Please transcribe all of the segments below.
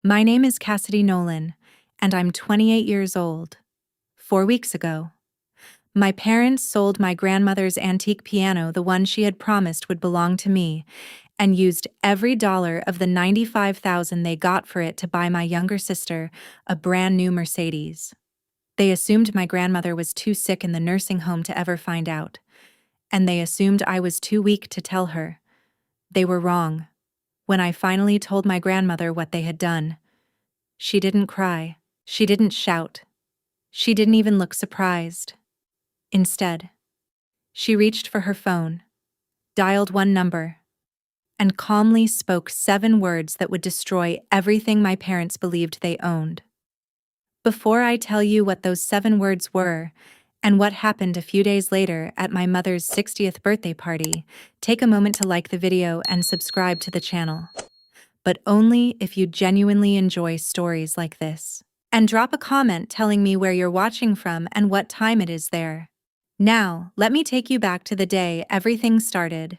My name is Cassidy Nolan, and I'm 28 years old. 4 weeks ago, my parents sold my grandmother's antique piano, the one she had promised would belong to me, and used every dollar of the $95,000 they got for it to buy my younger sister a brand new Mercedes. They assumed my grandmother was too sick in the nursing home to ever find out, and they assumed I was too weak to tell her. They were wrong. When I finally told my grandmother what they had done, she didn't cry. She didn't shout. She didn't even look surprised. Instead, she reached for her phone, dialed one number, and calmly spoke 7 words that would destroy everything my parents believed they owned. Before I tell you what those 7 words were and what happened a few days later at my mother's 60th birthday party, take a moment to like the video and subscribe to the channel. But only if you genuinely enjoy stories like this. And drop a comment telling me where you're watching from and what time it is there. Now, let me take you back to the day everything started.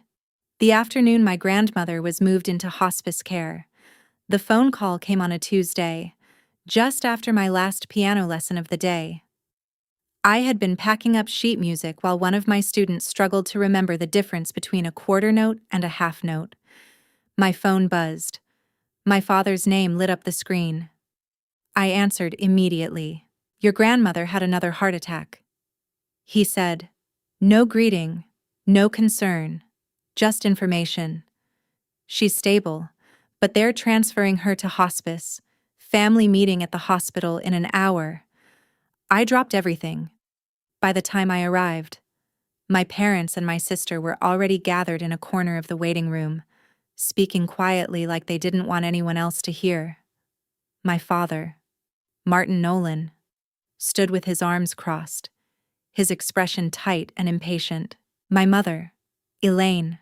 The afternoon my grandmother was moved into hospice care. The phone call came on a Tuesday, just after my last piano lesson of the day. I had been packing up sheet music while one of my students struggled to remember the difference between a quarter note and a half note. My phone buzzed. My father's name lit up the screen. I answered immediately. "Your grandmother had another heart attack." He said, "No greeting, no concern, just information. She's stable, but they're transferring her to hospice. Family meeting at the hospital in an hour." I dropped everything. By the time I arrived, my parents and my sister were already gathered in a corner of the waiting room, speaking quietly like they didn't want anyone else to hear. My father, Martin Nolan, stood with his arms crossed, his expression tight and impatient. My mother, Elaine,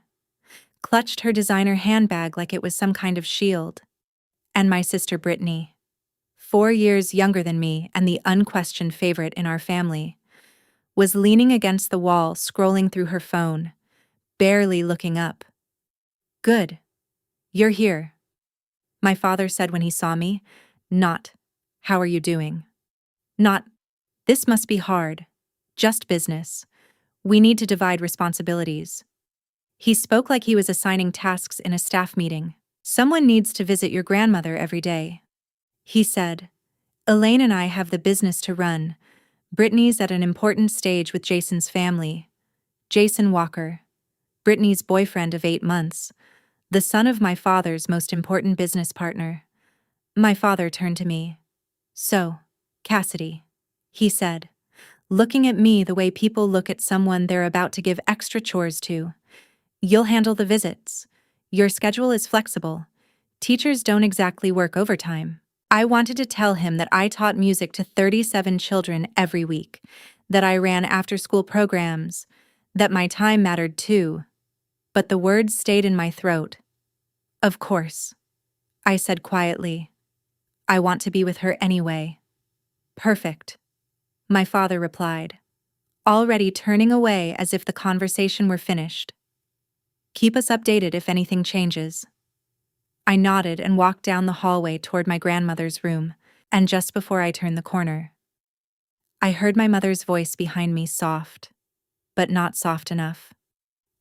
clutched her designer handbag like it was some kind of shield. And my sister Brittany, 4 years younger than me and the unquestioned favorite in our family, was leaning against the wall scrolling through her phone, barely looking up. "Good. You're here," my father said when he saw me, not, "How are you doing?" Not, "This must be hard. Just business. We need to divide responsibilities." He spoke like he was assigning tasks in a staff meeting. "Someone needs to visit your grandmother every day." He said, "Elaine and I have the business to run. Brittany's at an important stage with Jason's family. Jason Walker, Brittany's boyfriend of 8 months, the son of my father's most important business partner." My father turned to me. "So, Cassidy," he said, looking at me the way people look at someone they're about to give extra chores to, "you'll handle the visits. Your schedule is flexible. Teachers don't exactly work overtime." I wanted to tell him that I taught music to 37 children every week, that I ran after-school programs, that my time mattered too. But the words stayed in my throat. "Of course," I said quietly. "I want to be with her anyway." "Perfect," my father replied, already turning away as if the conversation were finished. "Keep us updated if anything changes." I nodded and walked down the hallway toward my grandmother's room, and just before I turned the corner, I heard my mother's voice behind me, soft, but not soft enough.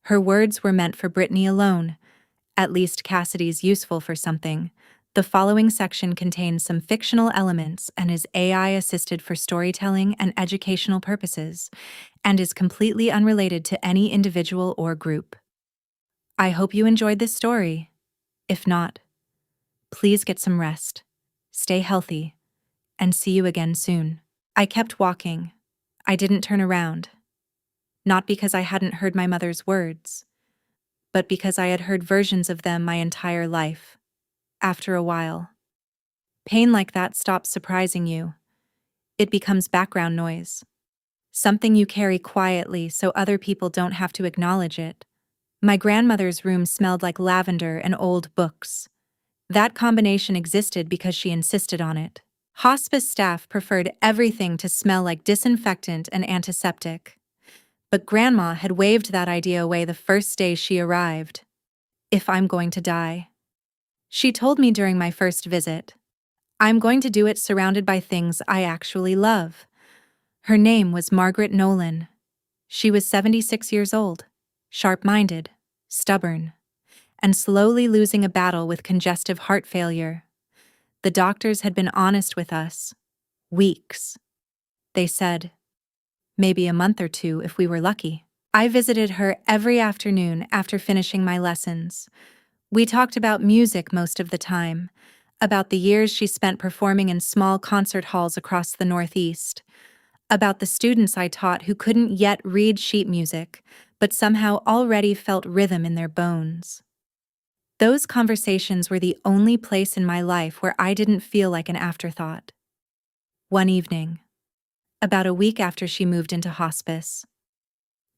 Her words were meant for Brittany alone. At least Cassidy's useful for something. The following section contains some fictional elements and is AI-assisted for storytelling and educational purposes, and is completely unrelated to any individual or group. I hope you enjoyed this story. If not, please get some rest, stay healthy, and see you again soon. I kept walking. I didn't turn around. Not because I hadn't heard my mother's words, but because I had heard versions of them my entire life. After a while, pain like that stops surprising you. It becomes background noise. Something you carry quietly so other people don't have to acknowledge it. My grandmother's room smelled like lavender and old books. That combination existed because she insisted on it. Hospice staff preferred everything to smell like disinfectant and antiseptic. But Grandma had waved that idea away the first day she arrived. "If I'm going to die," she told me during my first visit, I'm going to do it surrounded by things I actually love. Her name was Margaret Nolan. She was 76 years old, sharp-minded, stubborn, and slowly losing a battle with congestive heart failure. The doctors had been honest with us. Weeks. They said, maybe a month or two if we were lucky. I visited her every afternoon after finishing my lessons. We talked about music most of the time, about the years she spent performing in small concert halls across the Northeast, about the students I taught who couldn't yet read sheet music, but somehow already felt rhythm in their bones. Those conversations were the only place in my life where I didn't feel like an afterthought. One evening, about a week after she moved into hospice,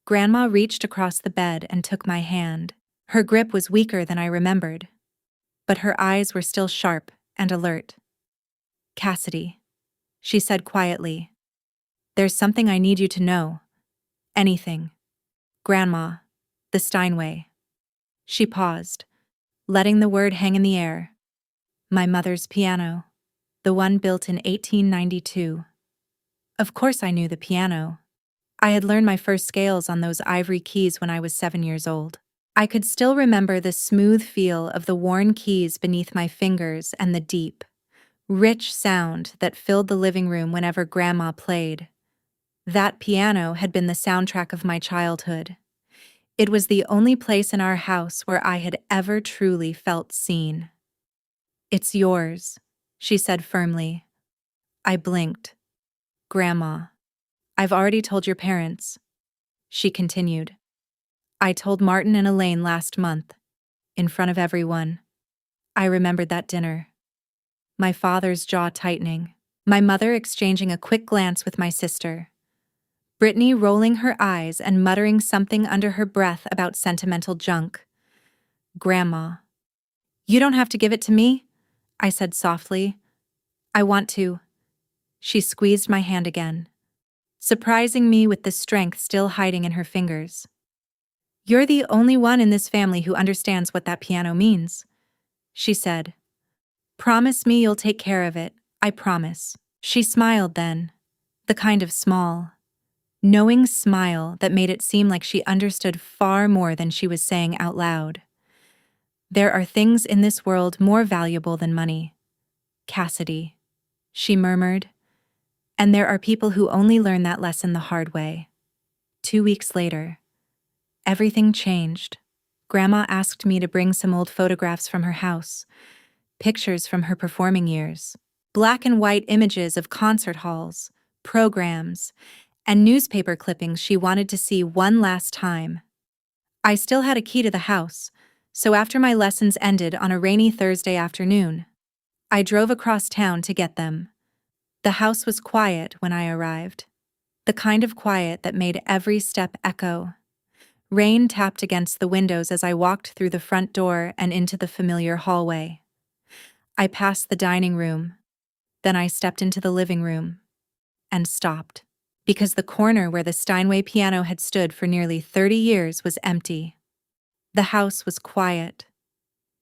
Grandma reached across the bed and took my hand. Her grip was weaker than I remembered, but her eyes were still sharp and alert. "Cassidy," she said quietly, "there's something I need you to know. Anything. Grandma, the Steinway." She paused, letting the word hang in the air. My mother's piano, the one built in 1892. Of course I knew the piano. I had learned my first scales on those ivory keys when I was 7 years old. I could still remember the smooth feel of the worn keys beneath my fingers and the deep, rich sound that filled the living room whenever Grandma played. That piano had been the soundtrack of my childhood. It was the only place in our house where I had ever truly felt seen. "It's yours," she said firmly. I blinked. "Grandma, I've already told your parents," she continued. "I told Martin and Elaine last month, in front of everyone." I remembered that dinner. My father's jaw tightening, my mother exchanging a quick glance with my sister, Brittany rolling her eyes and muttering something under her breath about sentimental junk. "Grandma, you don't have to give it to me," I said softly. "I want to." She squeezed my hand again, surprising me with the strength still hiding in her fingers. "You're the only one in this family who understands what that piano means," she said. "Promise me you'll take care of it, I promise." She smiled then, the kind of small, knowing smile that made it seem like she understood far more than she was saying out loud. "There are things in this world more valuable than money, Cassidy," she murmured, "and there are people who only learn that lesson the hard way." 2 weeks later, everything changed. Grandma asked me to bring some old photographs from her house, pictures from her performing years, black and white images of concert halls, programs, and newspaper clippings she wanted to see one last time. I still had a key to the house, so after my lessons ended on a rainy Thursday afternoon, I drove across town to get them. The house was quiet when I arrived, the kind of quiet that made every step echo. Rain tapped against the windows as I walked through the front door and into the familiar hallway. I passed the dining room, then I stepped into the living room, and stopped, because the corner where the Steinway piano had stood for nearly 30 years was empty. The house was quiet,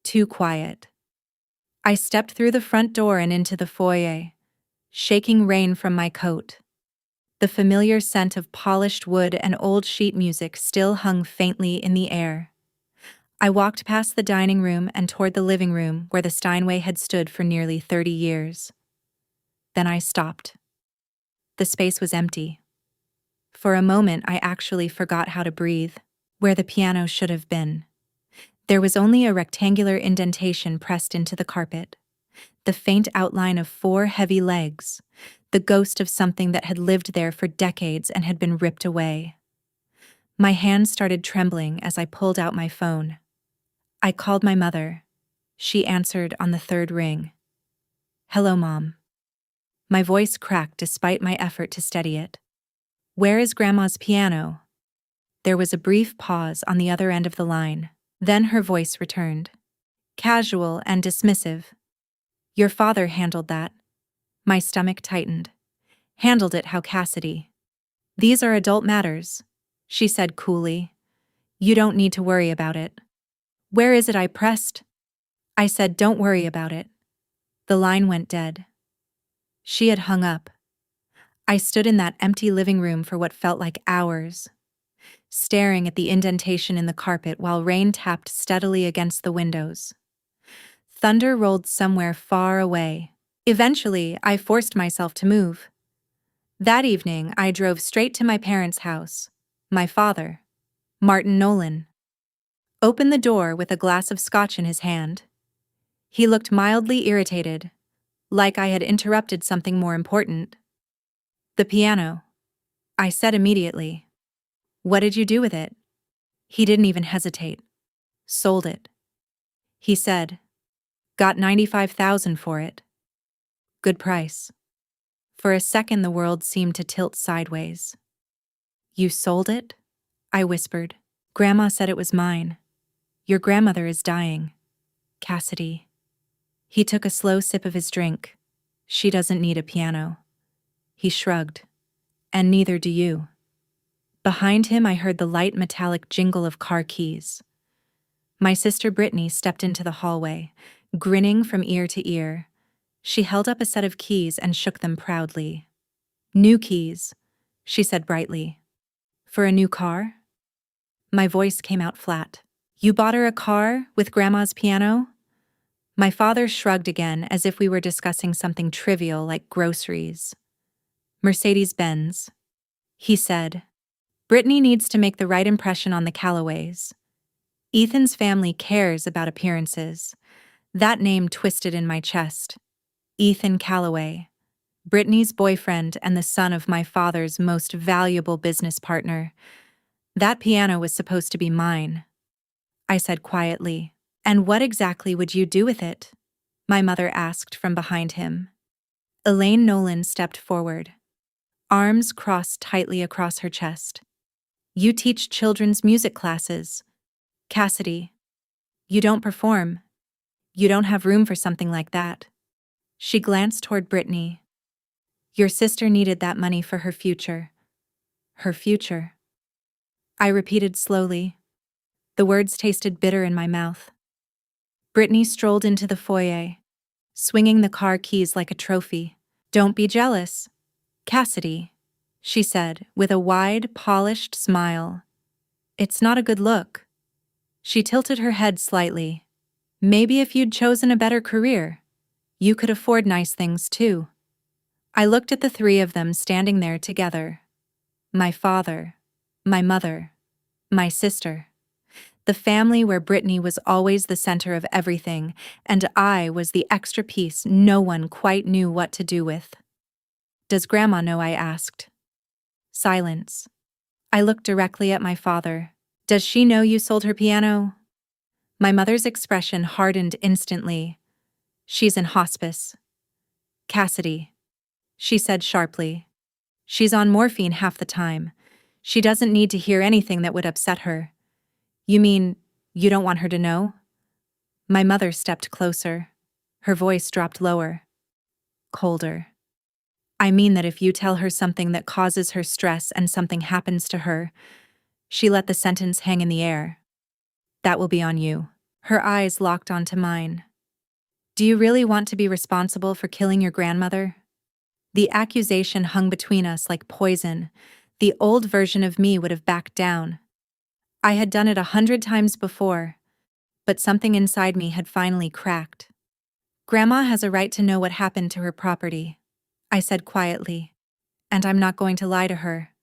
too quiet. I stepped through the front door and into the foyer, shaking rain from my coat. The familiar scent of polished wood and old sheet music still hung faintly in the air. I walked past the dining room and toward the living room where the Steinway had stood for nearly 30 years. Then I stopped. The space was empty. For a moment, I actually forgot how to breathe, where the piano should have been. There was only a rectangular indentation pressed into the carpet, the faint outline of 4 heavy legs, the ghost of something that had lived there for decades and had been ripped away. My hands started trembling as I pulled out my phone. I called my mother. She answered on the 3rd ring. "Hello, Mom." My voice cracked despite my effort to steady it. "Where is Grandma's piano?" There was a brief pause on the other end of the line. Then her voice returned, casual and dismissive. "Your father handled that." My stomach tightened. "Handled it how, Cassidy?" "These are adult matters," she said coolly. "You don't need to worry about it." "Where is it?" I pressed. I said, "Don't worry about it." The line went dead. She had hung up. I stood in that empty living room for what felt like hours, staring at the indentation in the carpet while rain tapped steadily against the windows. Thunder rolled somewhere far away. Eventually, I forced myself to move. That evening, I drove straight to my parents' house. My father, Martin Nolan, opened the door with a glass of scotch in his hand. He looked mildly irritated, like I had interrupted something more important. "The piano," I said immediately. "What did you do with it?" He didn't even hesitate. "Sold it," he said. "Got 95,000 for it. Good price." For a second the world seemed to tilt sideways. "You sold it?" I whispered. "Grandma said it was mine. Your grandmother is dying, Cassidy." He took a slow sip of his drink. "She doesn't need a piano." He shrugged. "And neither do you." Behind him I heard the light metallic jingle of car keys. My sister Brittany stepped into the hallway, grinning from ear to ear. She held up a set of keys and shook them proudly. "New keys," she said brightly. "For a new car?" My voice came out flat. "You bought her a car with Grandma's piano?" My father shrugged again as if we were discussing something trivial like groceries. "Mercedes-Benz," he said. "Brittany needs to make the right impression on the Callaways. Ethan's family cares about appearances." That name twisted in my chest. Ethan Callaway, Brittany's boyfriend and the son of my father's most valuable business partner. That piano was supposed to be mine, I said quietly. "And what exactly would you do with it?" my mother asked from behind him. Elaine Nolan stepped forward, arms crossed tightly across her chest. "You teach children's music classes, Cassidy. You don't perform. You don't have room for something like that." She glanced toward Brittany. "Your sister needed that money for her future." Her future. I repeated slowly. The words tasted bitter in my mouth. Brittany strolled into the foyer, swinging the car keys like a trophy. "Don't be jealous, Cassidy," she said with a wide, polished smile. "It's not a good look." She tilted her head slightly. "Maybe if you'd chosen a better career, you could afford nice things too." I looked at the three of them standing there together. My father, my mother, my sister. The family where Brittany was always the center of everything, and I was the extra piece no one quite knew what to do with. "Does Grandma know?" I asked. Silence. I looked directly at my father. "Does she know you sold her piano?" My mother's expression hardened instantly. "She's in hospice, Cassidy," she said sharply. "She's on morphine half the time. She doesn't need to hear anything that would upset her." "You mean, you don't want her to know?" My mother stepped closer. Her voice dropped lower, colder. "I mean that if you tell her something that causes her stress and something happens to her," she let the sentence hang in the air, "that will be on you." Her eyes locked onto mine. "Do you really want to be responsible for killing your grandmother?" The accusation hung between us like poison. The old version of me would have backed down. I had done it 100 times before, but something inside me had finally cracked. "Grandma has a right to know what happened to her property," I said quietly, "and I'm not going to lie to her."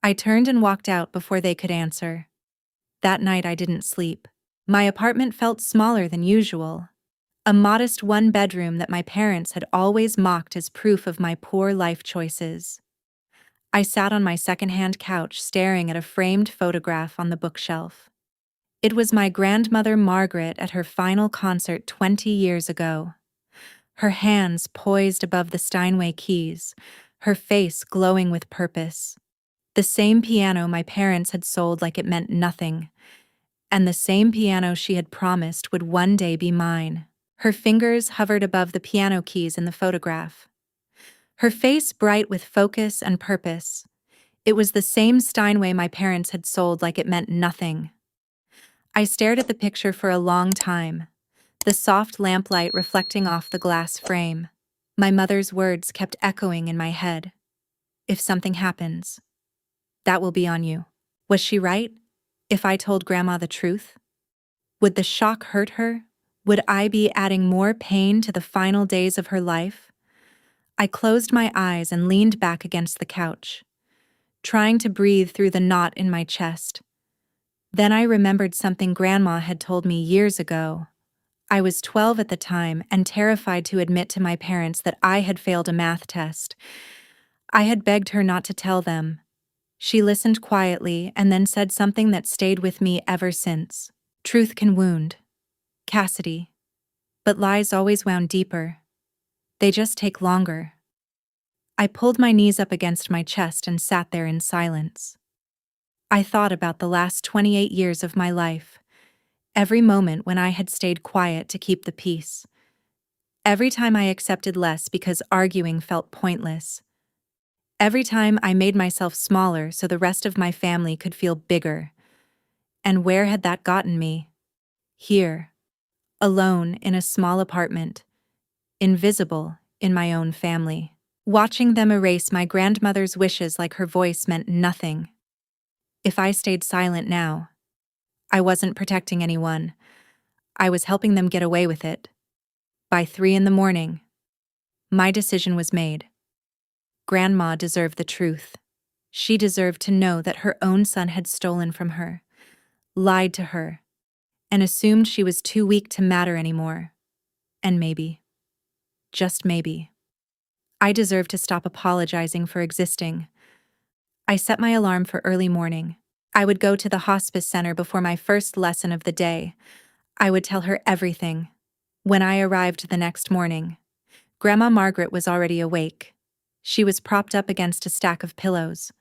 I turned and walked out before they could answer. That night I didn't sleep. My apartment felt smaller than usual. A modest one-bedroom that my parents had always mocked as proof of my poor life choices. I sat on my second-hand couch staring at a framed photograph on the bookshelf. It was my grandmother Margaret at her final concert 20 years ago. Her hands poised above the Steinway keys, her face glowing with purpose. The same piano my parents had sold like it meant nothing, and the same piano she had promised would one day be mine. Her fingers hovered above the piano keys in the photograph. Her face bright with focus and purpose. It was the same Steinway my parents had sold like it meant nothing. I stared at the picture for a long time, the soft lamplight reflecting off the glass frame. My mother's words kept echoing in my head. If something happens, that will be on you. Was she right? If I told Grandma the truth? Would the shock hurt her? Would I be adding more pain to the final days of her life? I closed my eyes and leaned back against the couch, trying to breathe through the knot in my chest. Then I remembered something Grandma had told me years ago. I was 12 at the time and terrified to admit to my parents that I had failed a math test. I had begged her not to tell them. She listened quietly and then said something that stayed with me ever since. Truth can wound, Cassidy, but lies always wound deeper. They just take longer. I pulled my knees up against my chest and sat there in silence. I thought about the last 28 years of my life, every moment when I had stayed quiet to keep the peace. Every time I accepted less because arguing felt pointless. Every time I made myself smaller so the rest of my family could feel bigger. And where had that gotten me? Here, alone in a small apartment, invisible in my own family, watching them erase my grandmother's wishes like her voice meant nothing. If I stayed silent now, I wasn't protecting anyone. I was helping them get away with it. By 3 a.m, my decision was made. Grandma deserved the truth. She deserved to know that her own son had stolen from her, lied to her, and assumed she was too weak to matter anymore. And maybe, just maybe, I deserved to stop apologizing for existing. I set my alarm for early morning. I would go to the hospice center before my first lesson of the day. I would tell her everything. When I arrived the next morning, Grandma Margaret was already awake. She was propped up against a stack of pillows,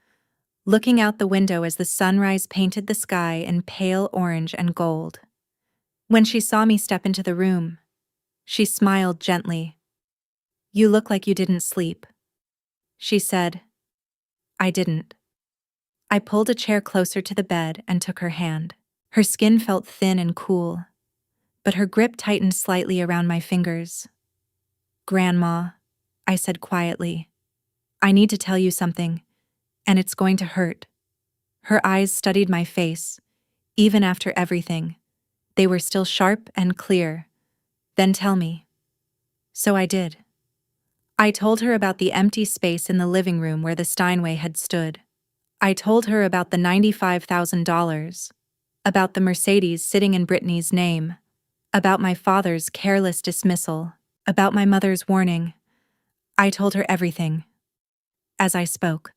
looking out the window as the sunrise painted the sky in pale orange and gold. When she saw me step into the room, she smiled gently. "You look like you didn't sleep," she said. I didn't. I pulled a chair closer to the bed and took her hand. Her skin felt thin and cool, but her grip tightened slightly around my fingers. "Grandma," I said quietly, "I need to tell you something, and it's going to hurt." Her eyes studied my face, even after everything. They were still sharp and clear. "Then tell me." So I did. I told her about the empty space in the living room where the Steinway had stood. I told her about the $95,000, about the Mercedes sitting in Brittany's name, about my father's careless dismissal, about my mother's warning. I told her everything. As I spoke,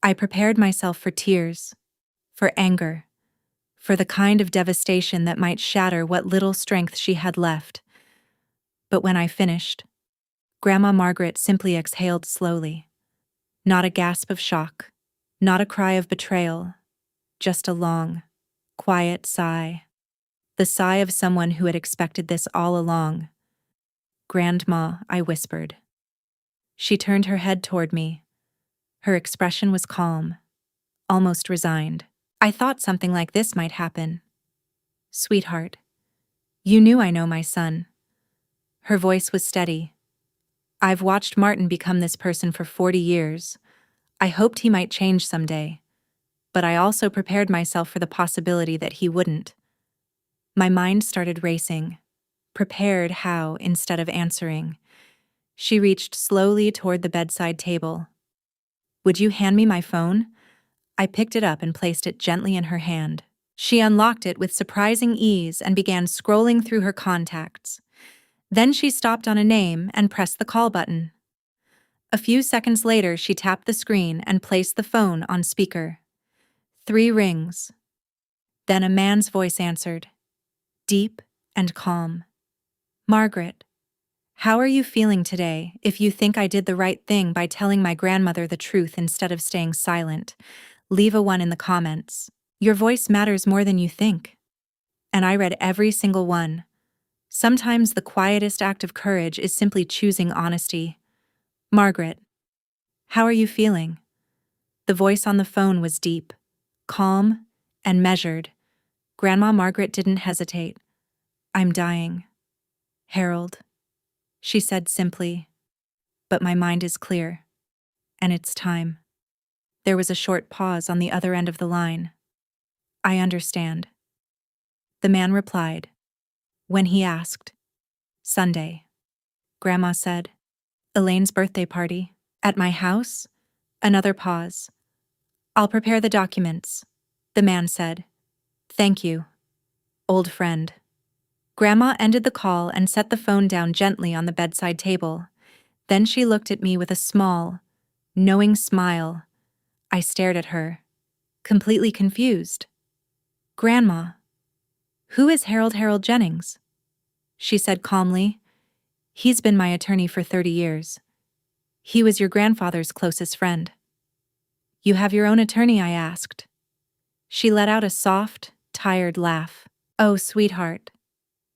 I prepared myself for tears, for anger, for the kind of devastation that might shatter what little strength she had left. But when I finished, Grandma Margaret simply exhaled slowly. Not a gasp of shock, not a cry of betrayal, just a long, quiet sigh. The sigh of someone who had expected this all along. "Grandma," I whispered. She turned her head toward me. Her expression was calm, almost resigned. "I thought something like this might happen. Sweetheart, you knew I know my son." Her voice was steady. "I've watched Martin become this person for 40 years. I hoped he might change someday, but I also prepared myself for the possibility that he wouldn't." My mind started racing. Prepared how, instead of answering. She reached slowly toward the bedside table. "Would you hand me my phone?" I picked it up and placed it gently in her hand. She unlocked it with surprising ease and began scrolling through her contacts. Then she stopped on a name and pressed the call button. A few seconds later, she tapped the screen and placed the phone on speaker. 3 rings. Then a man's voice answered, deep and calm. "Margaret, how are you feeling today? If you think I did the right thing by telling my grandmother the truth instead of staying silent, leave a 1 in the comments. Your voice matters more than you think." And I read every single one. Sometimes the quietest act of courage is simply choosing honesty. "Margaret, how are you feeling?" The voice on the phone was deep, calm, and measured. Grandma Margaret didn't hesitate. "I'm dying, Harold," she said simply. but my mind is clear. And it's time. There was a short pause on the other end of the line. I understand. The man replied. When he asked. Sunday. Grandma said. Elaine's birthday party. At my house? Another pause. I'll prepare the documents. The man said. Thank you, old friend. Grandma ended the call and set the phone down gently on the bedside table. Then she looked at me with a small, knowing smile. I stared at her, completely confused. Grandma, who is Harold Jennings? She said calmly. He's been my attorney for 30 years. He was your grandfather's closest friend. You have your own attorney, I asked. She let out a soft, tired laugh. Oh, sweetheart,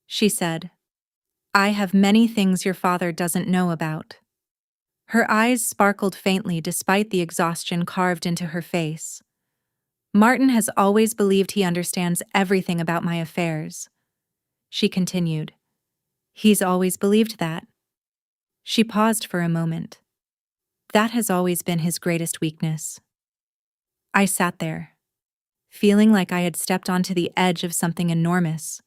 she said. I have many things your father doesn't know about. Her eyes sparkled faintly despite the exhaustion carved into her face. Martin has always believed he understands everything about my affairs. She continued. He's always believed that. She paused for a moment. That has always been his greatest weakness. I sat there, feeling like I had stepped onto the edge of something enormous,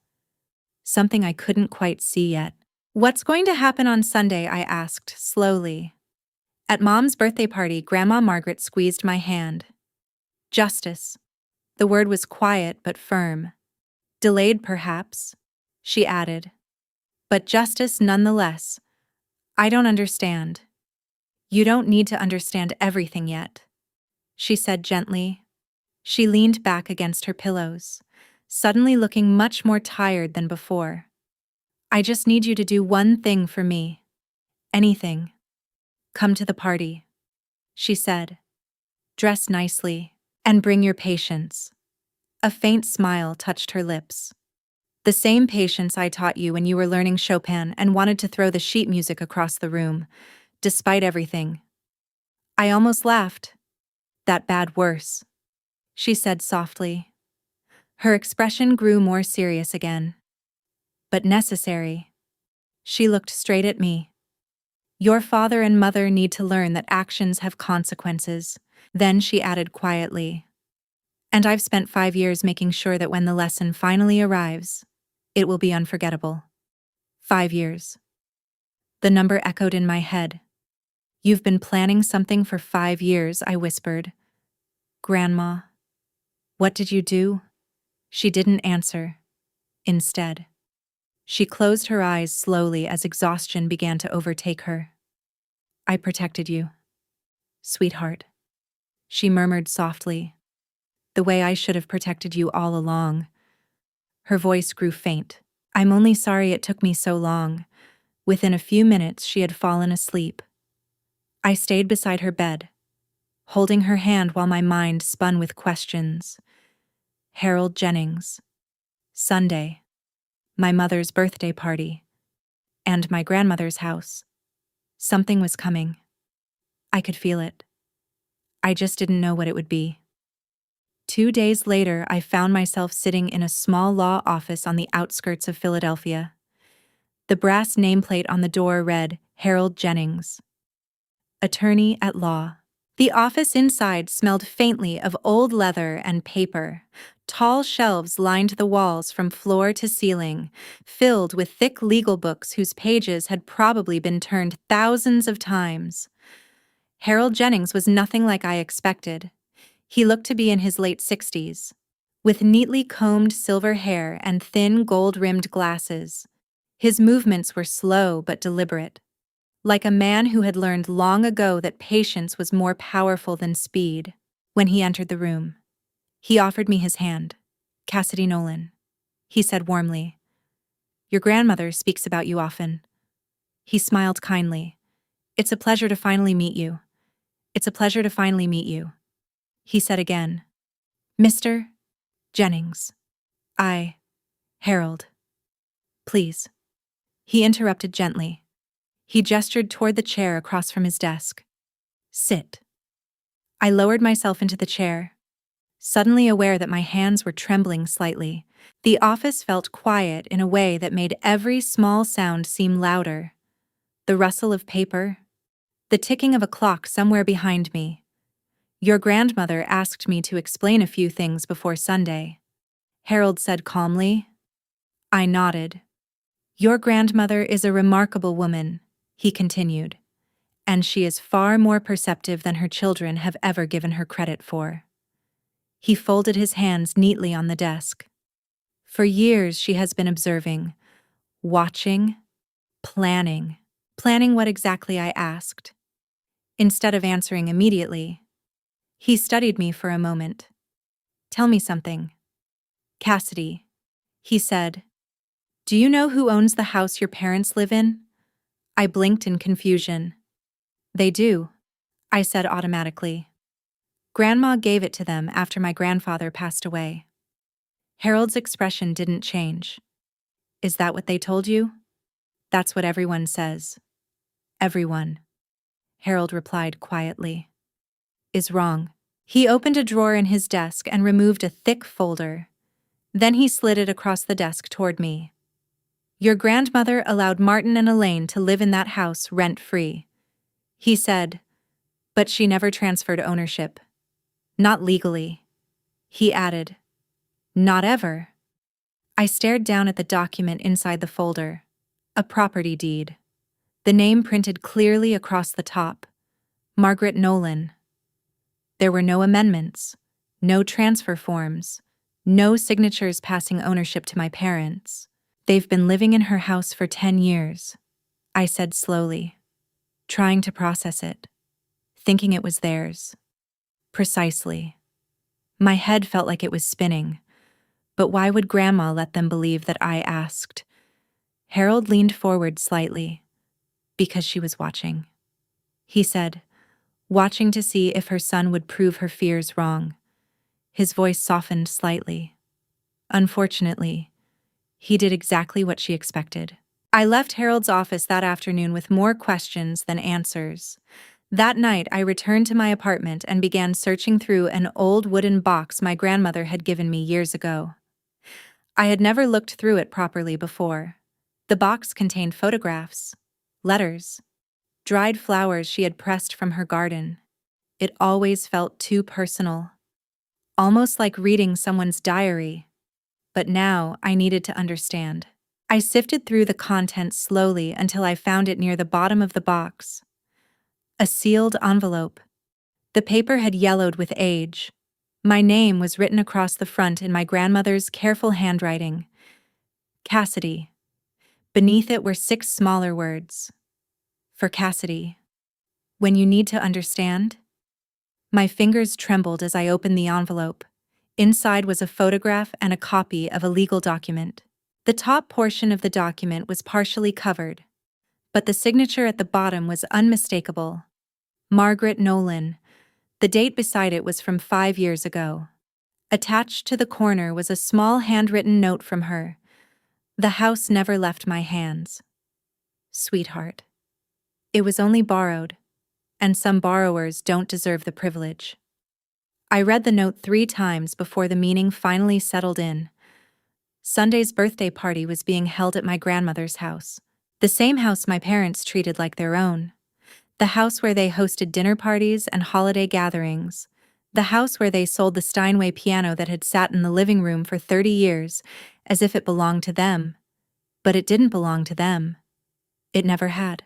something I couldn't quite see yet. What's going to happen on Sunday? I asked, slowly. At Mom's birthday party, Grandma Margaret squeezed my hand. Justice. The word was quiet but firm. Delayed, perhaps, she added. But justice nonetheless. I don't understand. You don't need to understand everything yet, she said gently. She leaned back against her pillows, suddenly looking much more tired than before. I just need you to do one thing for me. Anything. Come to the party, she said. Dress nicely, and bring your patience. A faint smile touched her lips. The same patience I taught you when you were learning Chopin and wanted to throw the sheet music across the room, despite everything. I almost laughed. That bad worse, she said softly. Her expression grew more serious again. But necessary. She looked straight at me. Your father and mother need to learn that actions have consequences. Then she added quietly. And I've spent 5 years making sure that when the lesson finally arrives, it will be unforgettable. 5 years. The number echoed in my head. You've been planning something for 5 years, I whispered. Grandma, what did you do? She didn't answer. Instead, she closed her eyes slowly as exhaustion began to overtake her. I protected you, sweetheart, she murmured softly. The way I should have protected you all along. Her voice grew faint. I'm only sorry it took me so long. Within a few minutes, she had fallen asleep. I stayed beside her bed, holding her hand while my mind spun with questions. Harold Jennings. Sunday. My mother's birthday party. And my grandmother's house. Something was coming. I could feel it. I just didn't know what it would be. 2 days later, I found myself sitting in a small law office on the outskirts of Philadelphia. The brass nameplate on the door read, Harold Jennings, attorney at law. The office inside smelled faintly of old leather and paper. Tall shelves lined the walls from floor to ceiling, filled with thick legal books whose pages had probably been turned thousands of times. Harold Jennings was nothing like I expected. He looked to be in his late 60s, with neatly combed silver hair and thin gold-rimmed glasses. His movements were slow but deliberate, like a man who had learned long ago that patience was more powerful than speed. When he entered the room, he offered me his hand. Cassidy Nolan, he said warmly. Your grandmother speaks about you often. He smiled kindly. It's a pleasure to finally meet you. It's a pleasure to finally meet you. He said again. Mr. Jennings. Harold. Please. He interrupted gently. He gestured toward the chair across from his desk. Sit. I lowered myself into the chair, suddenly aware that my hands were trembling slightly. The office felt quiet in a way that made every small sound seem louder. The rustle of paper, the ticking of a clock somewhere behind me. Your grandmother asked me to explain a few things before Sunday, Harold said calmly. I nodded. Your grandmother is a remarkable woman, he continued, and she is far more perceptive than her children have ever given her credit for. He folded his hands neatly on the desk. For years she has been observing, watching, planning what exactly I asked. Instead of answering immediately, he studied me for a moment. Tell me something. Cassidy, he said. Do you know who owns the house your parents live in? I blinked in confusion. They do, I said automatically. Grandma gave it to them after my grandfather passed away. Harold's expression didn't change. Is that what they told you? That's what everyone says. Everyone, Harold replied quietly. Is wrong. He opened a drawer in his desk and removed a thick folder. Then he slid it across the desk toward me. Your grandmother allowed Martin and Elaine to live in that house rent-free, he said, but she never transferred ownership. Not legally, he added. Not ever. I stared down at the document inside the folder. A property deed. The name printed clearly across the top. Margaret Nolan. There were no amendments, no transfer forms, no signatures passing ownership to my parents. They've been living in her house for 10 years, I said slowly, trying to process it, thinking it was theirs. Precisely. My head felt like it was spinning, but why would Grandma let them believe that I asked? Harold leaned forward slightly, because she was watching. He said, watching to see if her son would prove her fears wrong. His voice softened slightly. Unfortunately, he did exactly what she expected. I left Harold's office that afternoon with more questions than answers. That night, I returned to my apartment and began searching through an old wooden box my grandmother had given me years ago. I had never looked through it properly before. The box contained photographs, letters, dried flowers she had pressed from her garden. It always felt too personal, almost like reading someone's diary. But now I needed to understand. I sifted through the contents slowly until I found it near the bottom of the box. A sealed envelope. The paper had yellowed with age. My name was written across the front in my grandmother's careful handwriting. Cassidy. Beneath it were 6 smaller words. For Cassidy. When you need to understand? My fingers trembled as I opened the envelope. Inside was a photograph and a copy of a legal document. The top portion of the document was partially covered, but the signature at the bottom was unmistakable. Margaret Nolan. The date beside it was from 5 years ago. Attached to the corner was a small handwritten note from her. The house never left my hands. Sweetheart. It was only borrowed, and some borrowers don't deserve the privilege. I read the note 3 times before the meaning finally settled in. Sunday's birthday party was being held at my grandmother's house, the same house my parents treated like their own. The house where they hosted dinner parties and holiday gatherings. The house where they sold the Steinway piano that had sat in the living room for 30 years, as if it belonged to them. But it didn't belong to them. It never had.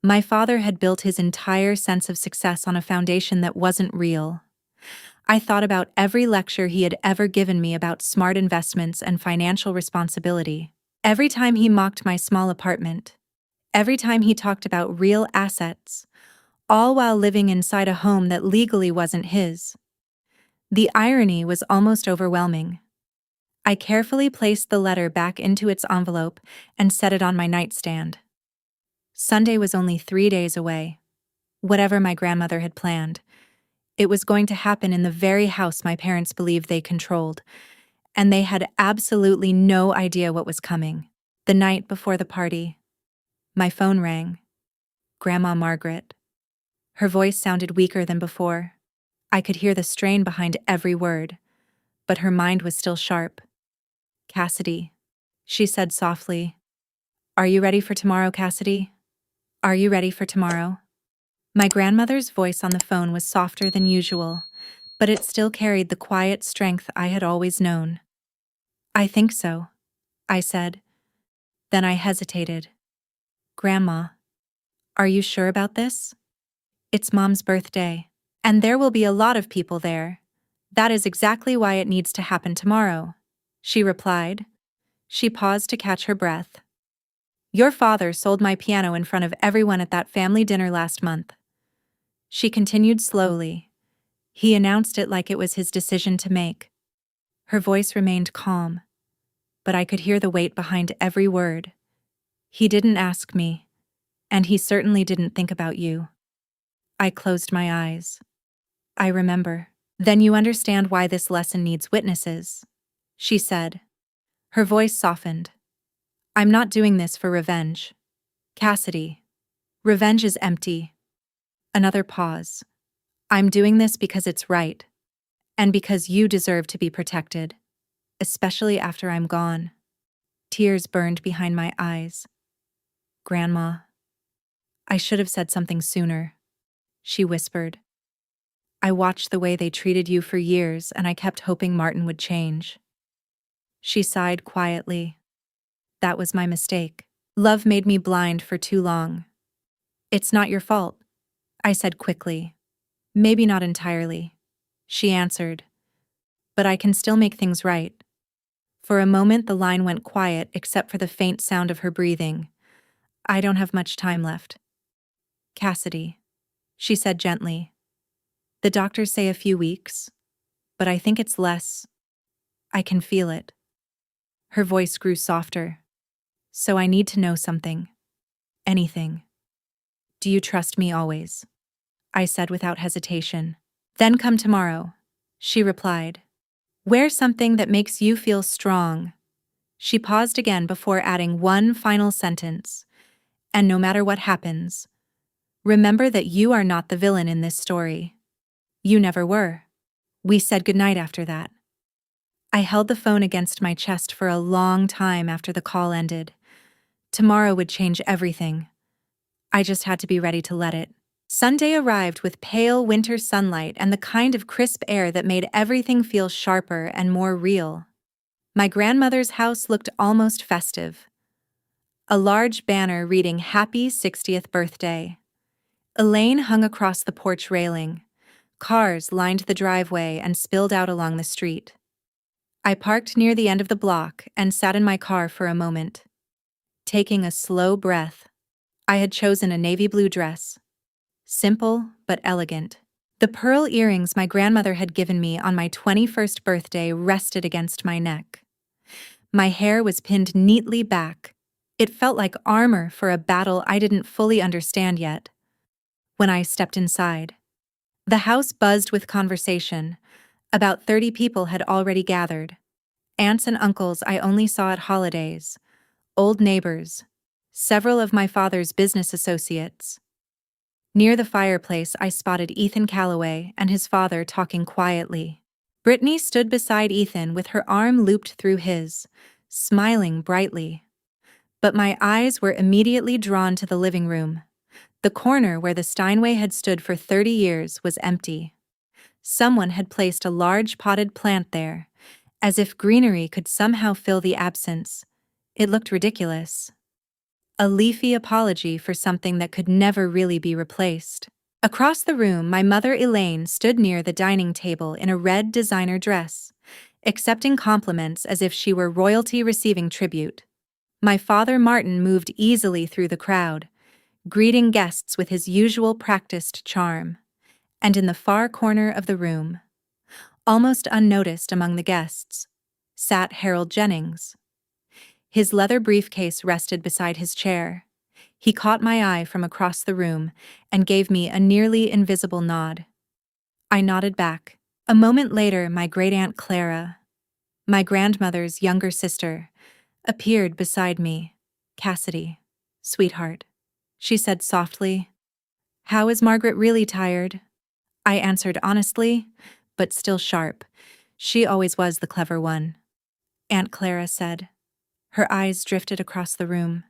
My father had built his entire sense of success on a foundation that wasn't real. I thought about every lecture he had ever given me about smart investments and financial responsibility. Every time he mocked my small apartment. Every time he talked about real assets, all while living inside a home that legally wasn't his. The irony was almost overwhelming. I carefully placed the letter back into its envelope and set it on my nightstand. Sunday was only 3 days away. Whatever my grandmother had planned, it was going to happen in the very house my parents believed they controlled, and they had absolutely no idea what was coming. The night before the party, my phone rang. Grandma Margaret. Her voice sounded weaker than before. I could hear the strain behind every word, but her mind was still sharp. Cassidy, she said softly. Are you ready for tomorrow, Cassidy? Are you ready for tomorrow? My grandmother's voice on the phone was softer than usual, but it still carried the quiet strength I had always known. "I think so," I said. Then I hesitated. "Grandma, are you sure about this? It's Mom's birthday, and there will be a lot of people there. That is exactly why it needs to happen tomorrow," she replied. She paused to catch her breath. "Your father sold my piano in front of everyone at that family dinner last month." She continued slowly. "He announced it like it was his decision to make." Her voice remained calm, but I could hear the weight behind every word. "He didn't ask me, and he certainly didn't think about you." I closed my eyes. "I remember." "Then you understand why this lesson needs witnesses," she said. Her voice softened. "I'm not doing this for revenge. Cassidy, revenge is empty." Another pause. "I'm doing this because it's right, and because you deserve to be protected, especially after I'm gone." Tears burned behind my eyes. "Grandma, I should have said something sooner," she whispered. "I watched the way they treated you for years, and I kept hoping Martin would change." She sighed quietly. "That was my mistake. Love made me blind for too long." "It's not your fault," I said quickly. "Maybe not entirely," she answered. "But I can still make things right." For a moment the line went quiet except for the faint sound of her breathing. "I don't have much time left. Cassidy," she said gently. "The doctors say a few weeks, but I think it's less. I can feel it." Her voice grew softer. "So I need to know something. Anything. Do you trust me always?" I said without hesitation. "Then come tomorrow," she replied. "Wear something that makes you feel strong." She paused again before adding one final sentence. "And no matter what happens, remember that you are not the villain in this story. You never were." We said goodnight after that. I held the phone against my chest for a long time after the call ended. Tomorrow would change everything. I just had to be ready to let it. Sunday arrived with pale winter sunlight and the kind of crisp air that made everything feel sharper and more real. My grandmother's house looked almost festive. A large banner reading "Happy 60th Birthday." Elaine hung across the porch railing. Cars lined the driveway and spilled out along the street. I parked near the end of the block and sat in my car for a moment. Taking a slow breath, I had chosen a navy blue dress. Simple but elegant. The pearl earrings my grandmother had given me on my 21st birthday rested against my neck. My hair was pinned neatly back. It felt like armor for a battle I didn't fully understand yet. When I stepped inside, the house buzzed with conversation. About 30 people had already gathered. Aunts and uncles I only saw at holidays, old neighbors, several of my father's business associates. Near the fireplace, I spotted Ethan Calloway and his father talking quietly. Brittany stood beside Ethan with her arm looped through his, smiling brightly. But my eyes were immediately drawn to the living room. The corner where the Steinway had stood for 30 years was empty. Someone had placed a large potted plant there, as if greenery could somehow fill the absence. It looked ridiculous. A leafy apology for something that could never really be replaced. Across the room, my mother Elaine stood near the dining table in a red designer dress, accepting compliments as if she were royalty receiving tribute. My father Martin moved easily through the crowd, greeting guests with his usual practiced charm. And in the far corner of the room, almost unnoticed among the guests, sat Harold Jennings. His leather briefcase rested beside his chair. He caught my eye from across the room and gave me a nearly invisible nod. I nodded back. A moment later, my great-aunt Clara, my grandmother's younger sister, appeared beside me. "Cassidy, sweetheart," she said softly. "How is Margaret really tired?" I answered honestly, but still sharp. She always was the clever one. Aunt Clara said. Her eyes drifted across the room.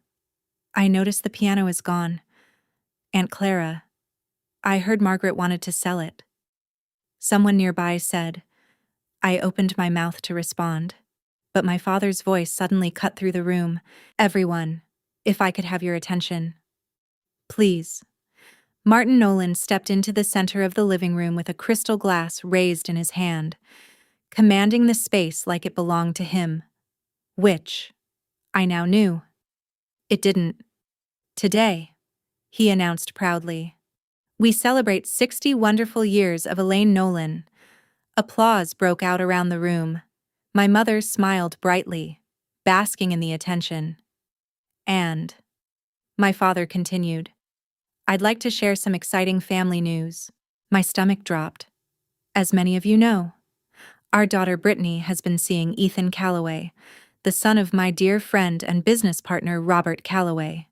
"I noticed the piano is gone. Aunt Clara, I heard Margaret wanted to sell it. Someone nearby said. I opened my mouth to respond, but my father's voice suddenly cut through the room. Everyone, if I could have your attention. Please. Martin Nolan stepped into the center of the living room with a crystal glass raised in his hand, commanding the space like it belonged to him. Which, I now knew, it didn't. Today, he announced proudly, we celebrate 60 wonderful years of Elaine Nolan. Applause broke out around the room. My mother smiled brightly, basking in the attention. And, my father continued, I'd like to share some exciting family news. My stomach dropped. As many of you know, our daughter Brittany has been seeing Ethan Calloway, the son of my dear friend and business partner Robert Calloway.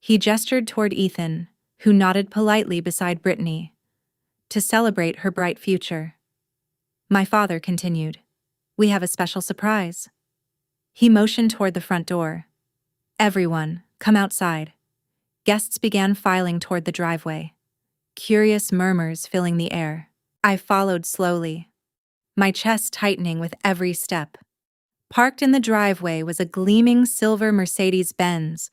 He gestured toward Ethan, who nodded politely beside Brittany, to celebrate her bright future. My father continued, we have a special surprise. He motioned toward the front door. Everyone, come outside. Guests began filing toward the driveway, curious murmurs filling the air. I followed slowly, my chest tightening with every step. Parked in the driveway was a gleaming silver Mercedes-Benz.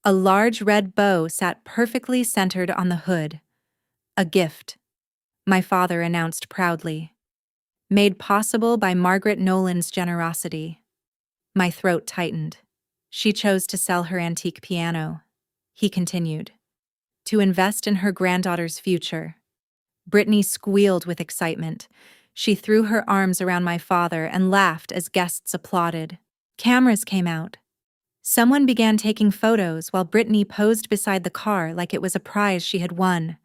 A large red bow sat perfectly centered on the hood. A gift, my father announced proudly. Made possible by Margaret Nolan's generosity. My throat tightened. She chose to sell her antique piano, he continued, to invest in her granddaughter's future. Brittany squealed with excitement. She threw her arms around my father and laughed as guests applauded. Cameras came out. Someone began taking photos while Brittany posed beside the car like it was a prize she had won.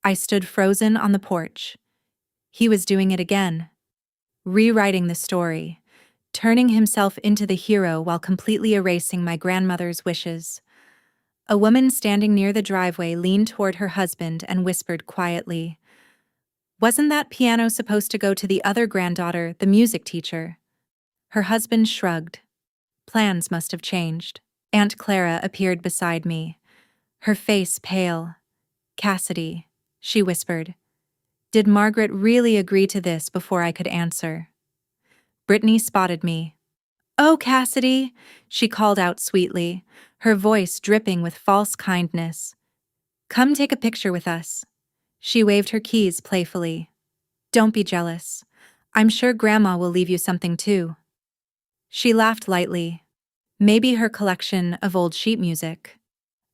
I stood frozen on the porch. He was doing it again, rewriting the story, turning himself into the hero while completely erasing my grandmother's wishes. A woman standing near the driveway leaned toward her husband and whispered quietly, wasn't that piano supposed to go to the other granddaughter, the music teacher? Her husband shrugged. Plans must have changed. Aunt Clara appeared beside me, her face pale. Cassidy, she whispered. Did Margaret really agree to this before I could answer? Brittany spotted me. Oh, Cassidy, she called out sweetly, her voice dripping with false kindness. Come take a picture with us. She waved her keys playfully. Don't be jealous. I'm sure Grandma will leave you something too. She laughed lightly. Maybe her collection of old sheet music.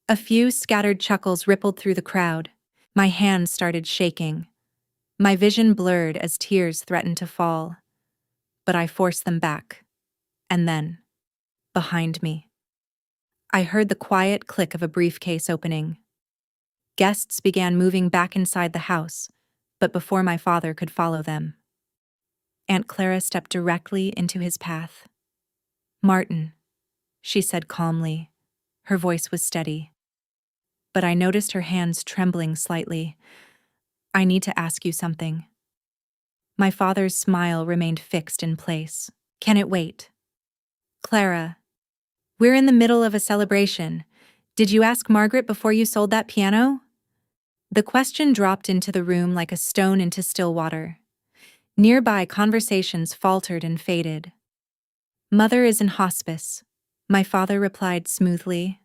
A few scattered chuckles rippled through the crowd. My hands started shaking. My vision blurred as tears threatened to fall. But I forced them back. And then, behind me, I heard the quiet click of a briefcase opening. Guests began moving back inside the house, but before my father could follow them, Aunt Clara stepped directly into his path. Martin, she said calmly. Her voice was steady. But I noticed her hands trembling slightly. I need to ask you something. My father's smile remained fixed in place. Can it wait? Clara, we're in the middle of a celebration. Did you ask Margaret before you sold that piano? The question dropped into the room like a stone into still water. Nearby conversations faltered and faded. Mother is in hospice, my father replied smoothly.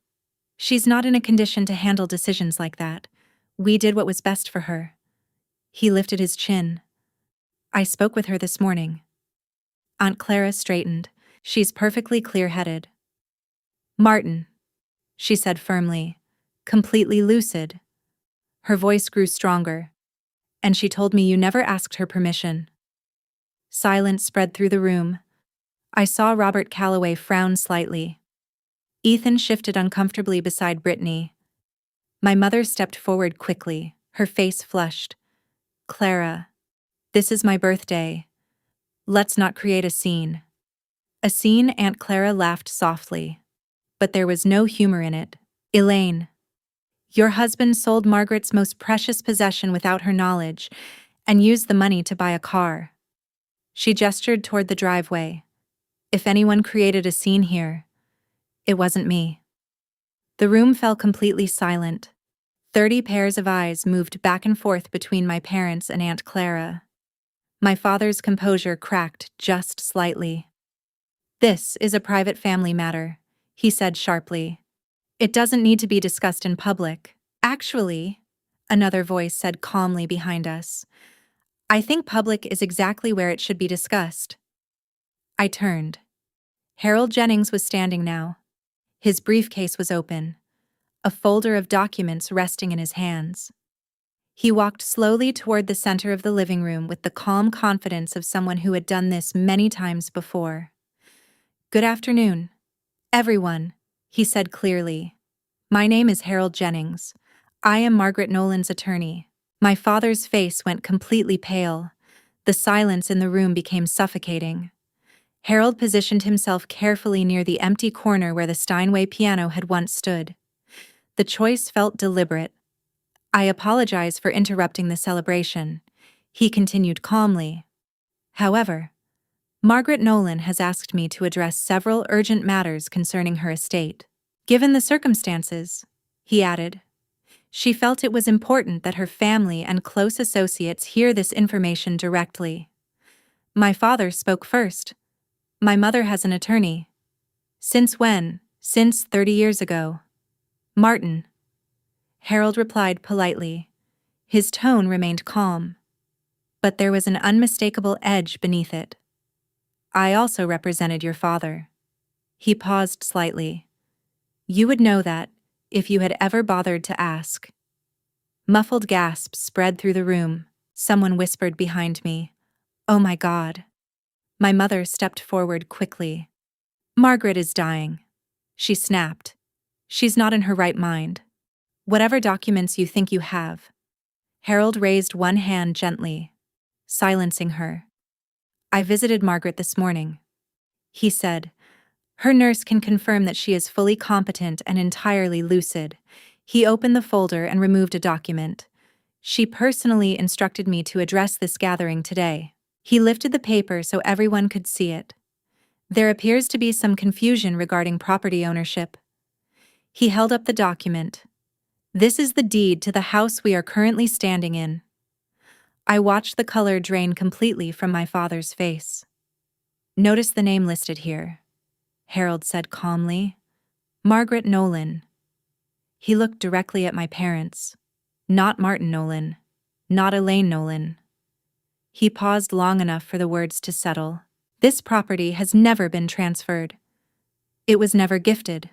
She's not in a condition to handle decisions like that. We did what was best for her. He lifted his chin. I spoke with her this morning. Aunt Clara straightened. She's perfectly clear-headed. Martin, she said firmly, completely lucid. Her voice grew stronger, and she told me you never asked her permission. Silence spread through the room. I saw Robert Calloway frown slightly. Ethan shifted uncomfortably beside Brittany. My mother stepped forward quickly, her face flushed. Clara, this is my birthday. Let's not create a scene. A scene? Aunt Clara laughed softly. But there was no humor in it. Elaine, your husband sold Margaret's most precious possession without her knowledge and used the money to buy a car. She gestured toward the driveway. If anyone created a scene here, it wasn't me. The room fell completely silent. 30 pairs of eyes moved back and forth between my parents and Aunt Clara. My father's composure cracked just slightly. "This is a private family matter," he said sharply. "It doesn't need to be discussed in public." "Actually," another voice said calmly behind us, "I think public is exactly where it should be discussed." I turned. Harold Jennings was standing now. His briefcase was open, a folder of documents resting in his hands. He walked slowly toward the center of the living room with the calm confidence of someone who had done this many times before. "Good afternoon, everyone," he said clearly. "My name is Harold Jennings. I am Margaret Nolan's attorney." My father's face went completely pale. The silence in the room became suffocating. Harold positioned himself carefully near the empty corner where the Steinway piano had once stood. The choice felt deliberate. "I apologize for interrupting the celebration," he continued calmly. "However, Margaret Nolan has asked me to address several urgent matters concerning her estate. Given the circumstances," he added, "she felt it was important that her family and close associates hear this information directly." My father spoke first. "My mother has an attorney." "Since when?" "Since 30 years ago." "Martin." Harold replied politely. His tone remained calm, but there was an unmistakable edge beneath it. "I also represented your father." He paused slightly. "You would know that, if you had ever bothered to ask." Muffled gasps spread through the room. Someone whispered behind me, "Oh my God." My mother stepped forward quickly. "Margaret is dying," she snapped. "She's not in her right mind. Whatever documents you think you have." Harold raised one hand gently, silencing her. "I visited Margaret this morning," he said. "Her nurse can confirm that she is fully competent and entirely lucid." He opened the folder and removed a document. "She personally instructed me to address this gathering today." He lifted the paper so everyone could see it. "There appears to be some confusion regarding property ownership." He held up the document. "This is the deed to the house we are currently standing in." I watched the color drain completely from my father's face. "Notice the name listed here," Harold said calmly. "Margaret Nolan." He looked directly at my parents. "Not Martin Nolan. Not Elaine Nolan." He paused long enough for the words to settle. "This property has never been transferred. It was never gifted.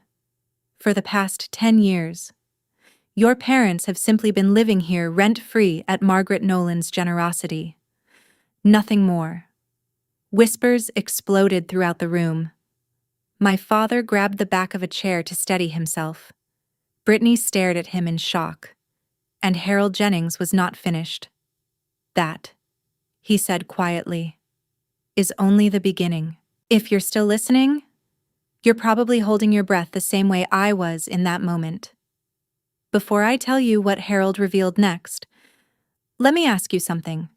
For the past 10 years. Your parents have simply been living here rent-free at Margaret Nolan's generosity. Nothing more." Whispers exploded throughout the room. My father grabbed the back of a chair to steady himself. Brittany stared at him in shock. And Harold Jennings was not finished. "That," he said quietly, "is only the beginning. If you're still listening, you're probably holding your breath the same way I was in that moment." Before I tell you what Harold revealed next, let me ask you something.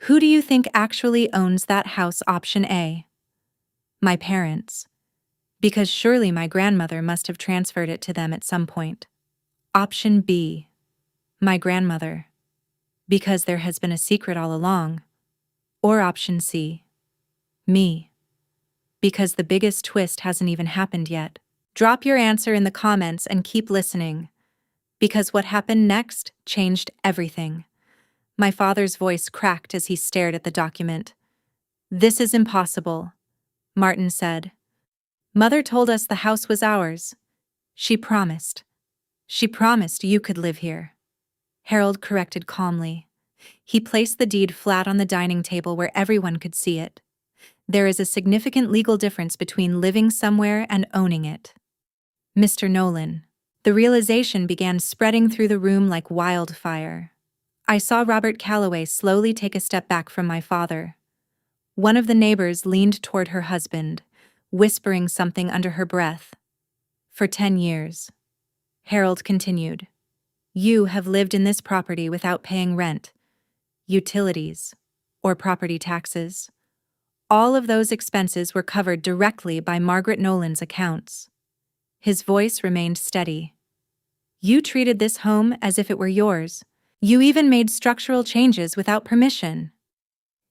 Who do you think actually owns that house? Option A. My parents. Because surely my grandmother must have transferred it to them at some point. Option B. My grandmother. Because there has been a secret all along. Or option C. Me. Because the biggest twist hasn't even happened yet. Drop your answer in the comments and keep listening. Because what happened next changed everything. My father's voice cracked as he stared at the document. "This is impossible," Martin said. "Mother told us the house was ours. She promised. She promised you could live here." Harold corrected calmly. He placed the deed flat on the dining table where everyone could see it. "There is a significant legal difference between living somewhere and owning it. Mr. Nolan." The realization began spreading through the room like wildfire. I saw Robert Calloway slowly take a step back from my father. One of the neighbors leaned toward her husband, whispering something under her breath. "For 10 years," Harold continued, "you have lived in this property without paying rent, utilities, or property taxes. All of those expenses were covered directly by Margaret Nolan's accounts." His voice remained steady. You treated this home as if it were yours. You even made structural changes without permission."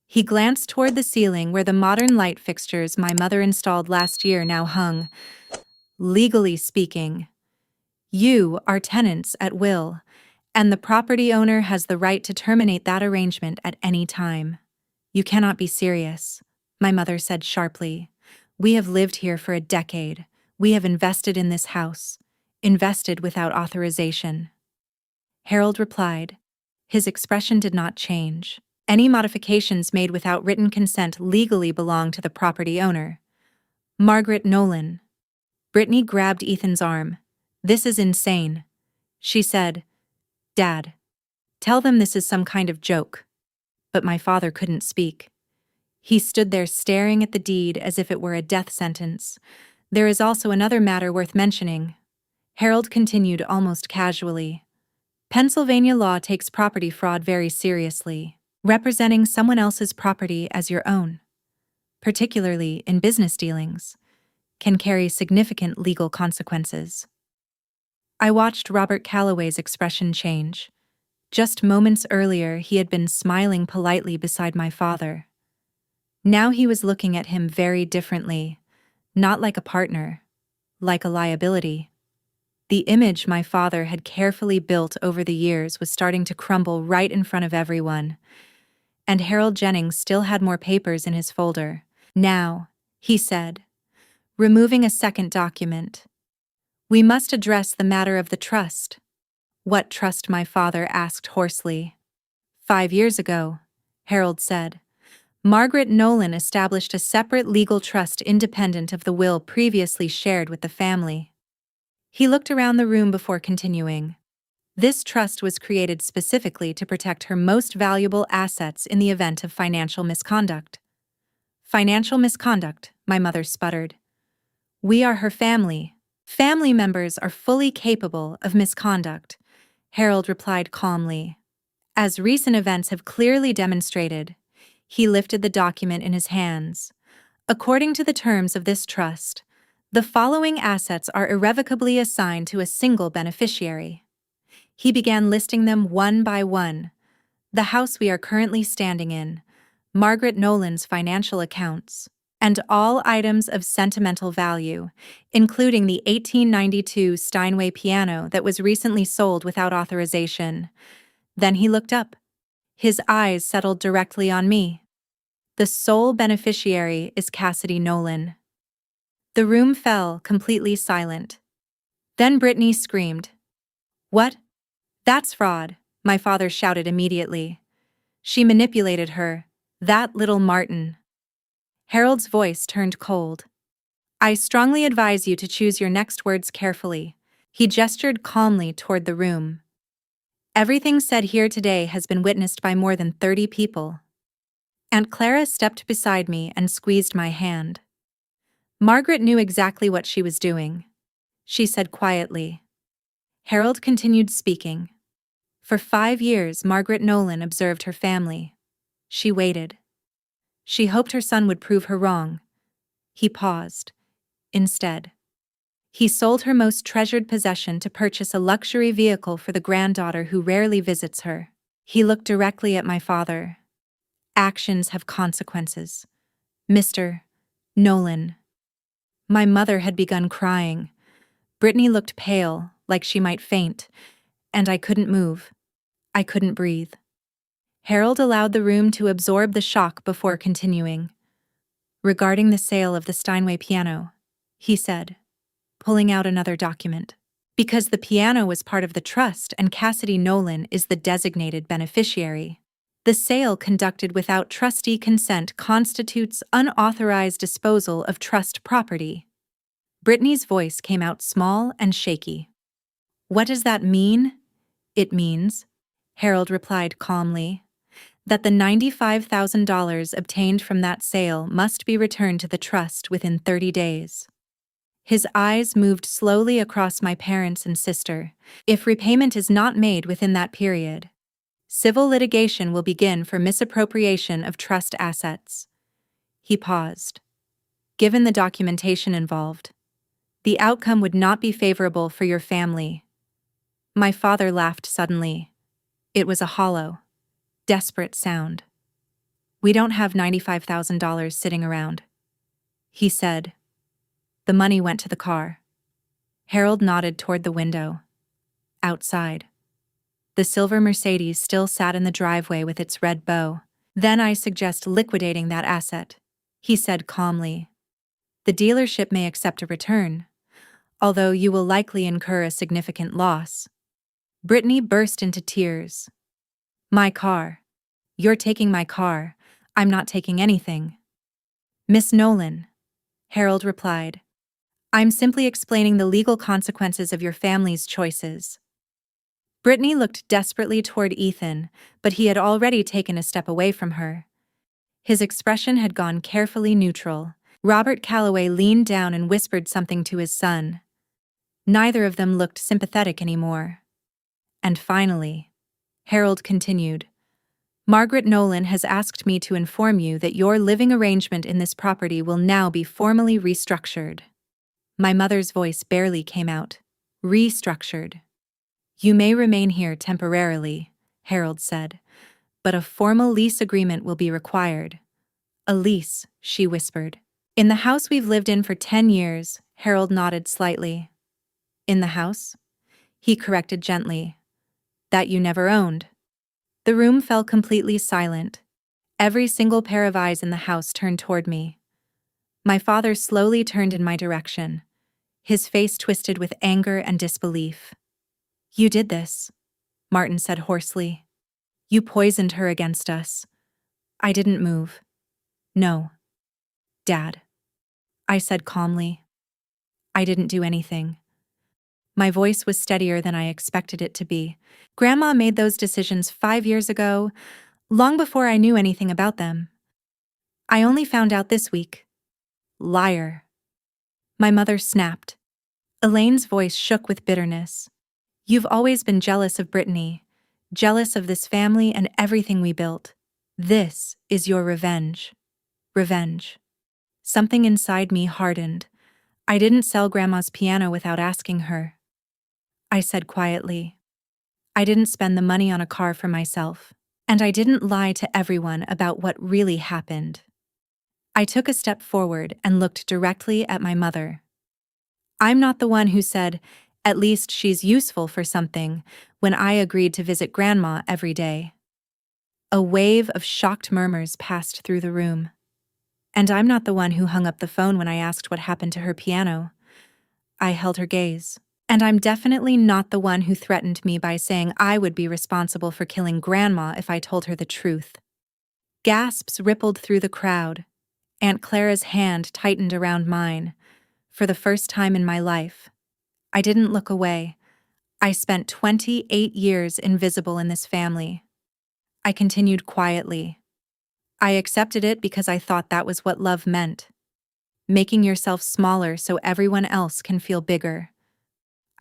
He glanced toward the ceiling where the modern light fixtures my mother installed last year now hung. "Legally speaking, you are tenants at will, and the property owner has the right to terminate that arrangement at any time." "You cannot be serious," my mother said sharply. "We have lived here for a decade. We have invested in this house. Invested without authorization." Harold replied. His expression did not change. "Any modifications made without written consent legally belong to the property owner." "Margaret Nolan." Brittany grabbed Ethan's arm. "This is insane," she said. "Dad, tell them this is some kind of joke." But my father couldn't speak. He stood there staring at the deed as if it were a death sentence. "There is also another matter worth mentioning," Harold continued almost casually. "Pennsylvania law takes property fraud very seriously. Representing someone else's property as your own, particularly in business dealings, can carry significant legal consequences." I watched Robert Calloway's expression change. Just moments earlier, he had been smiling politely beside my father. Now he was looking at him very differently, not like a partner, like a liability. The image my father had carefully built over the years was starting to crumble right in front of everyone. And Harold Jennings still had more papers in his folder. "Now," he said, removing a second document, "we must address the matter of the trust." "What trust?" my father asked hoarsely. 5 years ago," Harold said, "Margaret Nolan established a separate legal trust independent of the will previously shared with the family." He looked around the room before continuing. "This trust was created specifically to protect her most valuable assets in the event of financial misconduct." "Financial misconduct," my mother sputtered. "We are her family. Family members are fully capable of misconduct," Harold replied calmly. "As recent events have clearly demonstrated." He lifted the document in his hands. "According to the terms of this trust, the following assets are irrevocably assigned to a single beneficiary." He began listing them one by one. "The house we are currently standing in, Margaret Nolan's financial accounts, and all items of sentimental value, including the 1892 Steinway piano that was recently sold without authorization." Then he looked up. His eyes settled directly on me. "The sole beneficiary is Cassidy Nolan." The room fell completely silent. Then Brittany screamed. "What? That's fraud," my father shouted immediately. "She manipulated her, that little Martin." Harold's voice turned cold. "I strongly advise you to choose your next words carefully." He gestured calmly toward the room. "Everything said here today has been witnessed by more than 30 people." Aunt Clara stepped beside me and squeezed my hand. "Margaret knew exactly what she was doing," she said quietly. Harold continued speaking. "For 5 years, Margaret Nolan observed her family. She waited. She hoped her son would prove her wrong." He paused. "Instead, he sold her most treasured possession to purchase a luxury vehicle for the granddaughter who rarely visits her." He looked directly at my father. "Actions have consequences, Mr. Nolan." My mother had begun crying. Brittany looked pale, like she might faint, and I couldn't move. I couldn't breathe. Harold allowed the room to absorb the shock before continuing. "Regarding the sale of the Steinway piano," he said, pulling out another document. "Because the piano was part of the trust and Cassidy Nolan is the designated beneficiary, the sale conducted without trustee consent constitutes unauthorized disposal of trust property." Brittany's voice came out small and shaky. "What does that mean?" "It means," Harold replied calmly, "that the $95,000 obtained from that sale must be returned to the trust within 30 days. His eyes moved slowly across my parents and sister. "If repayment is not made within that period, civil litigation will begin for misappropriation of trust assets." He paused. "Given the documentation involved, the outcome would not be favorable for your family." My father laughed suddenly. It was a hollow, desperate sound. "We don't have $95,000 sitting around," he said. The money went to the car. Harold nodded toward the window. Outside, the silver Mercedes still sat in the driveway with its red bow. "Then I suggest liquidating that asset," he said calmly. "The dealership may accept a return, although you will likely incur a significant loss." Brittany burst into tears. "My car. You're taking my car. I'm not taking anything." "Miss Nolan," Harold replied, "I'm simply explaining the legal consequences of your family's choices." Brittany looked desperately toward Ethan, but he had already taken a step away from her. His expression had gone carefully neutral. Robert Calloway leaned down and whispered something to his son. Neither of them looked sympathetic anymore. And finally, Harold continued, "Margaret Nolan has asked me to inform you that your living arrangement in this property will now be formally restructured." My mother's voice barely came out. "Restructured." "You may remain here temporarily," Harold said, "but a formal lease agreement will be required." "A lease," she whispered. "In the house we've lived in for 10 years, Harold nodded slightly. "In the house?" he corrected gently. "That you never owned." The room fell completely silent. Every single pair of eyes in the house turned toward me. My father slowly turned in my direction, his face twisted with anger and disbelief. "You did this," Martin said hoarsely. "You poisoned her against us." I didn't move. "No, Dad," I said calmly. "I didn't do anything." My voice was steadier than I expected it to be. "Grandma made those decisions 5 years ago, long before I knew anything about them. I only found out this week." "Liar." My mother snapped. Elaine's voice shook with bitterness. "You've always been jealous of Brittany, jealous of this family and everything we built. This is your revenge." Revenge. Something inside me hardened. "I didn't sell Grandma's piano without asking her," I said quietly. "I didn't spend the money on a car for myself. And I didn't lie to everyone about what really happened." I took a step forward and looked directly at my mother. "I'm not the one who said, 'At least she's useful for something,' when I agreed to visit Grandma every day." A wave of shocked murmurs passed through the room. "And I'm not the one who hung up the phone when I asked what happened to her piano." I held her gaze. "And I'm definitely not the one who threatened me by saying I would be responsible for killing Grandma if I told her the truth." Gasps rippled through the crowd. Aunt Clara's hand tightened around mine. For the first time in my life, I didn't look away. I spent 28 years invisible in this family. I continued quietly. "I accepted it because I thought that was what love meant. Making yourself smaller so everyone else can feel bigger."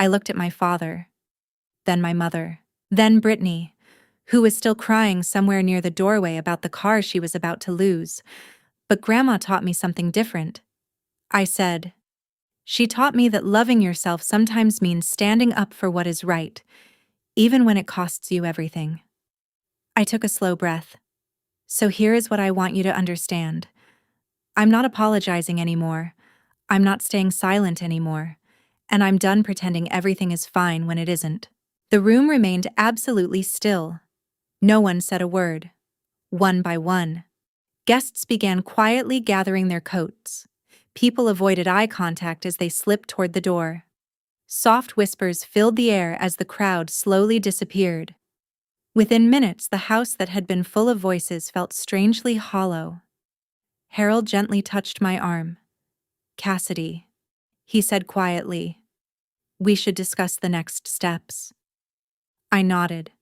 I looked at my father, then my mother, then Brittany, who was still crying somewhere near the doorway about the car she was about to lose. "But Grandma taught me something different," I said. "She taught me that loving yourself sometimes means standing up for what is right, even when it costs you everything." I took a slow breath. "So here is what I want you to understand. I'm not apologizing anymore. I'm not staying silent anymore. And I'm done pretending everything is fine when it isn't." The room remained absolutely still. No one said a word. One by one, guests began quietly gathering their coats. People avoided eye contact as they slipped toward the door. Soft whispers filled the air as the crowd slowly disappeared. Within minutes, the house that had been full of voices felt strangely hollow. Harold gently touched my arm. "Cassidy," he said quietly, "we should discuss the next steps." I nodded,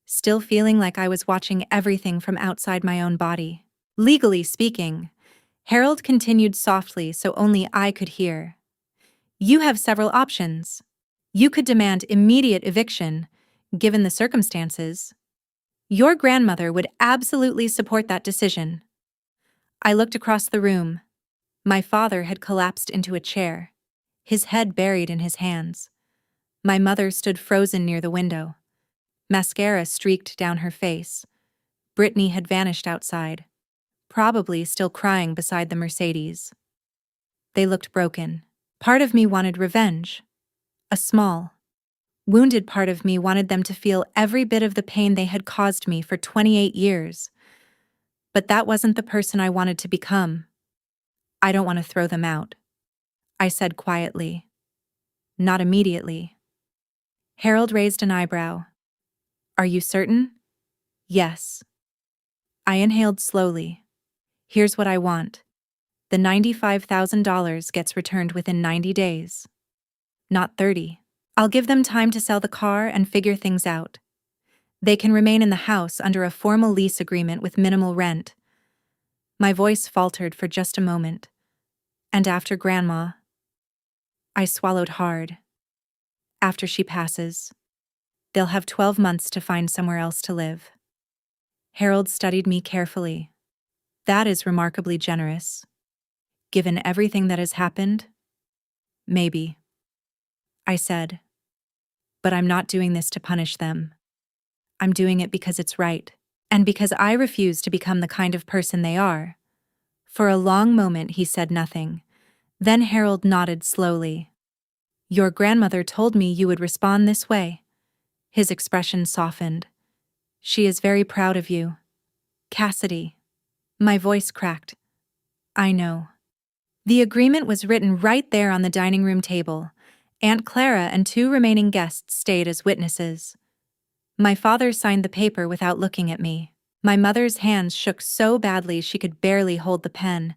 still feeling like I was watching everything from outside my own body. "Legally speaking," Harold continued softly so only I could hear, "you have several options. You could demand immediate eviction, given the circumstances. Your grandmother would absolutely support that decision." I looked across the room. My father had collapsed into a chair, his head buried in his hands. My mother stood frozen near the window. Mascara streaked down her face. Brittany had vanished outside, probably still crying beside the Mercedes. They looked broken. Part of me wanted revenge. A small, wounded part of me wanted them to feel every bit of the pain they had caused me for 28 years. But that wasn't the person I wanted to become. I don't want to throw them out, I said quietly. Not immediately. Harold raised an eyebrow. Are you certain? Yes. I inhaled slowly. Here's what I want. The $95,000 gets returned within 90 days. Not 30. I'll give them time to sell the car and figure things out. They can remain in the house under a formal lease agreement with minimal rent. My voice faltered for just a moment. And after Grandma, I swallowed hard. After she passes, they'll have 12 months to find somewhere else to live. Harold studied me carefully. That is remarkably generous. Given everything that has happened? Maybe. I said. But I'm not doing this to punish them. I'm doing it because it's right, and because I refuse to become the kind of person they are. For a long moment he said nothing. Then Harold nodded slowly. Your grandmother told me you would respond this way. His expression softened. She is very proud of you. Cassidy. My voice cracked. I know. The agreement was written right there on the dining room table. Aunt Clara and 2 remaining guests stayed as witnesses. My father signed the paper without looking at me. My mother's hands shook so badly she could barely hold the pen.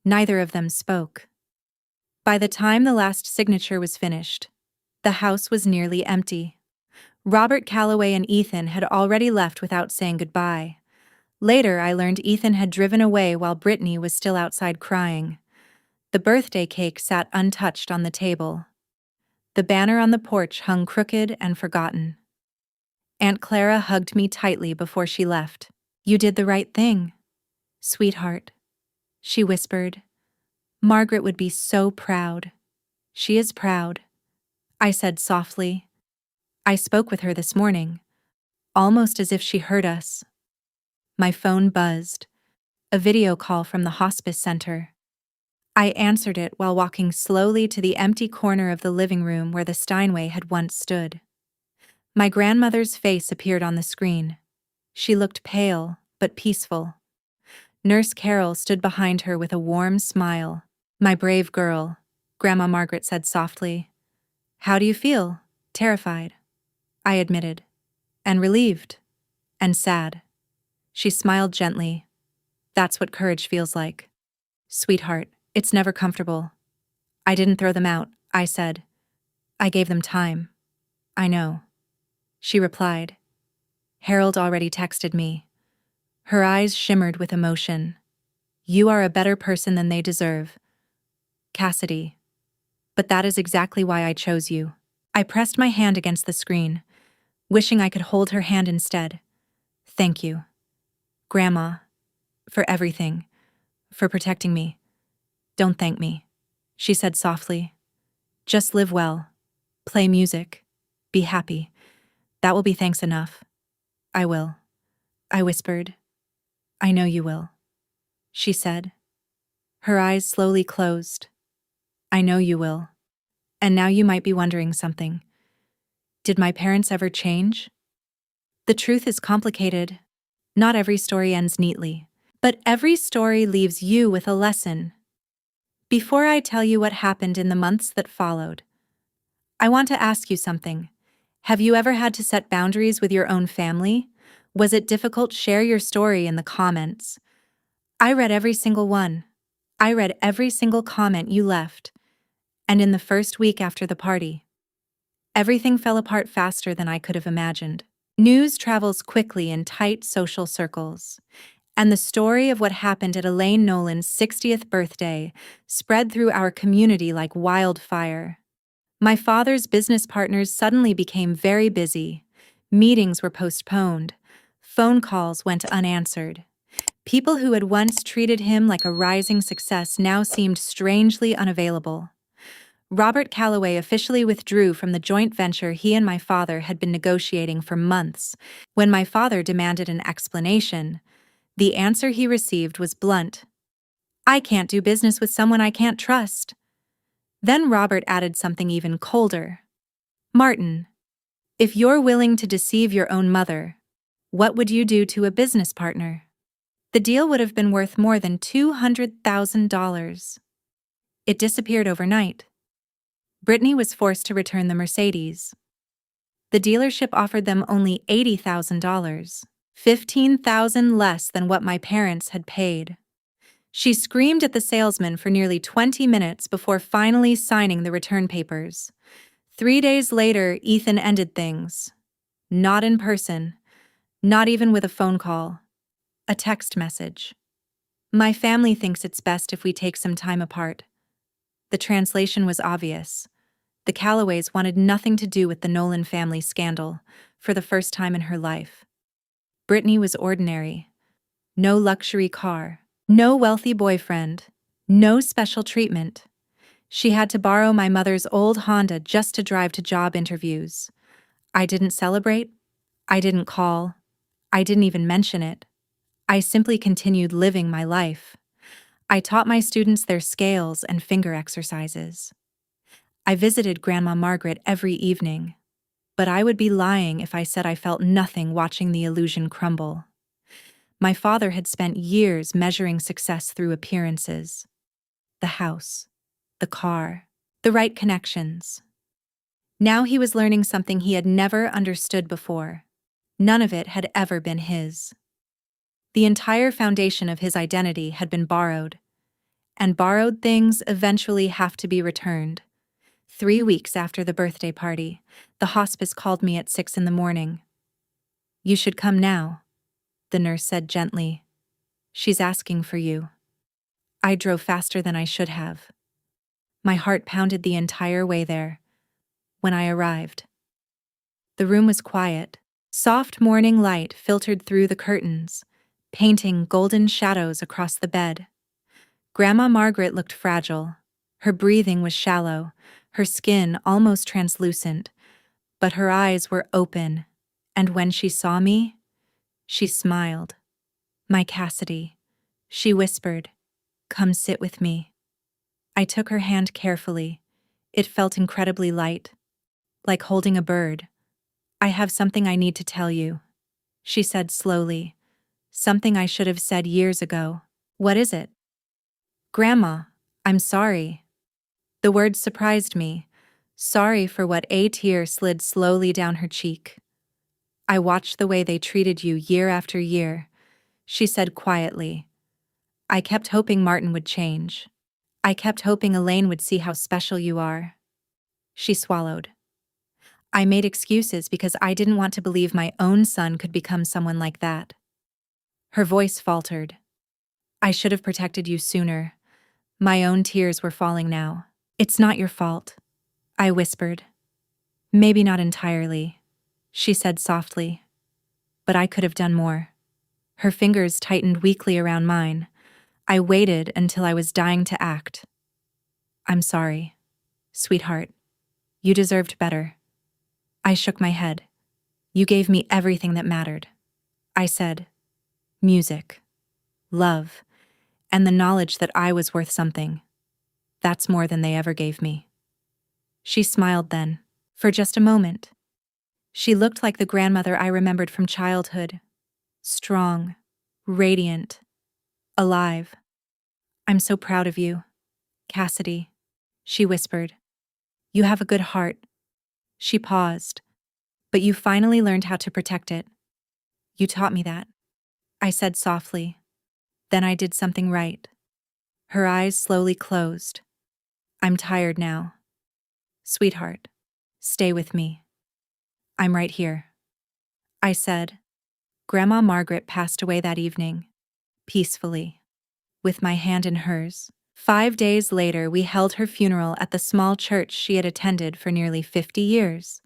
Neither of them spoke. By the time the last signature was finished, the house was nearly empty. Robert Calloway and Ethan had already left without saying goodbye. Later, I learned Ethan had driven away while Brittany was still outside crying. The birthday cake sat untouched on the table. The banner on the porch hung crooked and forgotten. Aunt Clara hugged me tightly before she left. You did the right thing, sweetheart, she whispered. Margaret would be so proud. She is proud, I said softly. I spoke with her this morning, almost as if she heard us. My phone buzzed, a video call from the hospice center. I answered it while walking slowly to the empty corner of the living room where the Steinway had once stood. My grandmother's face appeared on the screen. She looked pale, but peaceful. Nurse Carol stood behind her with a warm smile. My brave girl, Grandma Margaret said softly. How do you feel? Terrified, I admitted. And relieved. And sad. She smiled gently. That's what courage feels like. Sweetheart, it's never comfortable. I didn't throw them out, I said. I gave them time. I know. She replied. Harold already texted me. Her eyes shimmered with emotion. You are a better person than they deserve. Cassidy. But that is exactly why I chose you. I pressed my hand against the screen, wishing I could hold her hand instead. Thank you, Grandma, for everything, for protecting me. Don't thank me, she said softly. Just live well, play music, be happy. That will be thanks enough. I will, I whispered. I know you will, she said. Her eyes slowly closed. I know you will. And now you might be wondering something. Did my parents ever change? The truth is complicated. Not every story ends neatly. But every story leaves you with a lesson. Before I tell you what happened in the months that followed, I want to ask you something. Have you ever had to set boundaries with your own family? Was it difficult? Share your story in the comments. I read every single one. I read every single comment you left. And in the first week after the party, everything fell apart faster than I could have imagined. News travels quickly in tight social circles, and the story of what happened at Elaine Nolan's 60th birthday spread through our community like wildfire. My father's business partners suddenly became very busy. Meetings were postponed. Phone calls went unanswered. People who had once treated him like a rising success now seemed strangely unavailable. Robert Calloway officially withdrew from the joint venture he and my father had been negotiating for months. When my father demanded an explanation, the answer he received was blunt. "I can't do business with someone I can't trust." Then Robert added something even colder. "Martin, if you're willing to deceive your own mother, what would you do to a business partner?" The deal would have been worth more than $200,000. It disappeared overnight. Brittany was forced to return the Mercedes. The dealership offered them only $80,000, $15,000 less than what my parents had paid. She screamed at the salesman for nearly 20 minutes before finally signing the return papers. 3 days later, Ethan ended things. Not in person, not even with a phone call. A text message. "My family thinks it's best if we take some time apart." The translation was obvious. The Calloways wanted nothing to do with the Nolan family scandal, for the first time in her life. Brittany was ordinary. No luxury car, no wealthy boyfriend, no special treatment. She had to borrow my mother's old Honda just to drive to job interviews. I didn't celebrate. I didn't call. I didn't even mention it. I simply continued living my life. I taught my students their scales and finger exercises. I visited Grandma Margaret every evening, but I would be lying if I said I felt nothing watching the illusion crumble. My father had spent years measuring success through appearances. The house, the car, the right connections. Now he was learning something he had never understood before. None of it had ever been his. The entire foundation of his identity had been borrowed, and borrowed things eventually have to be returned. 3 weeks after the birthday party, the hospice called me at 6 in the morning. "You should come now," the nurse said gently. "She's asking for you." I drove faster than I should have. My heart pounded the entire way there. When I arrived, the room was quiet. Soft morning light filtered through the curtains, painting golden shadows across the bed. Grandma Margaret looked fragile. Her breathing was shallow, her skin almost translucent, but her eyes were open, and when she saw me, she smiled. "My Cassidy," she whispered, "come sit with me." I took her hand carefully. It felt incredibly light, like holding a bird. "I have something I need to tell you," she said slowly. "Something I should have said years ago." "What is it?" "Grandma, I'm sorry." The word surprised me. Sorry for what? A tear slid slowly down her cheek. "I watched the way they treated you year after year," she said quietly. "I kept hoping Martin would change. I kept hoping Elaine would see how special you are." She swallowed. "I made excuses because I didn't want to believe my own son could become someone like that." Her voice faltered. "I should have protected you sooner." My own tears were falling now. "It's not your fault," I whispered. "Maybe not entirely," she said softly. "But I could have done more." Her fingers tightened weakly around mine. I waited until I was dying to act. "I'm sorry, sweetheart. You deserved better." I shook my head. "You gave me everything that mattered," I said. "Music, love, and the knowledge that I was worth something. That's more than they ever gave me." She smiled then, for just a moment. She looked like the grandmother I remembered from childhood. Strong, radiant, alive. "I'm so proud of you, Cassidy," she whispered. "You have a good heart." She paused. "But you finally learned how to protect it." "You taught me that," I said softly. "Then I did something right." Her eyes slowly closed. "I'm tired now. Sweetheart, stay with me." "I'm right here," I said. Grandma Margaret passed away that evening, peacefully, with my hand in hers. 5 days later, we held her funeral at the small church she had attended for nearly 50 years.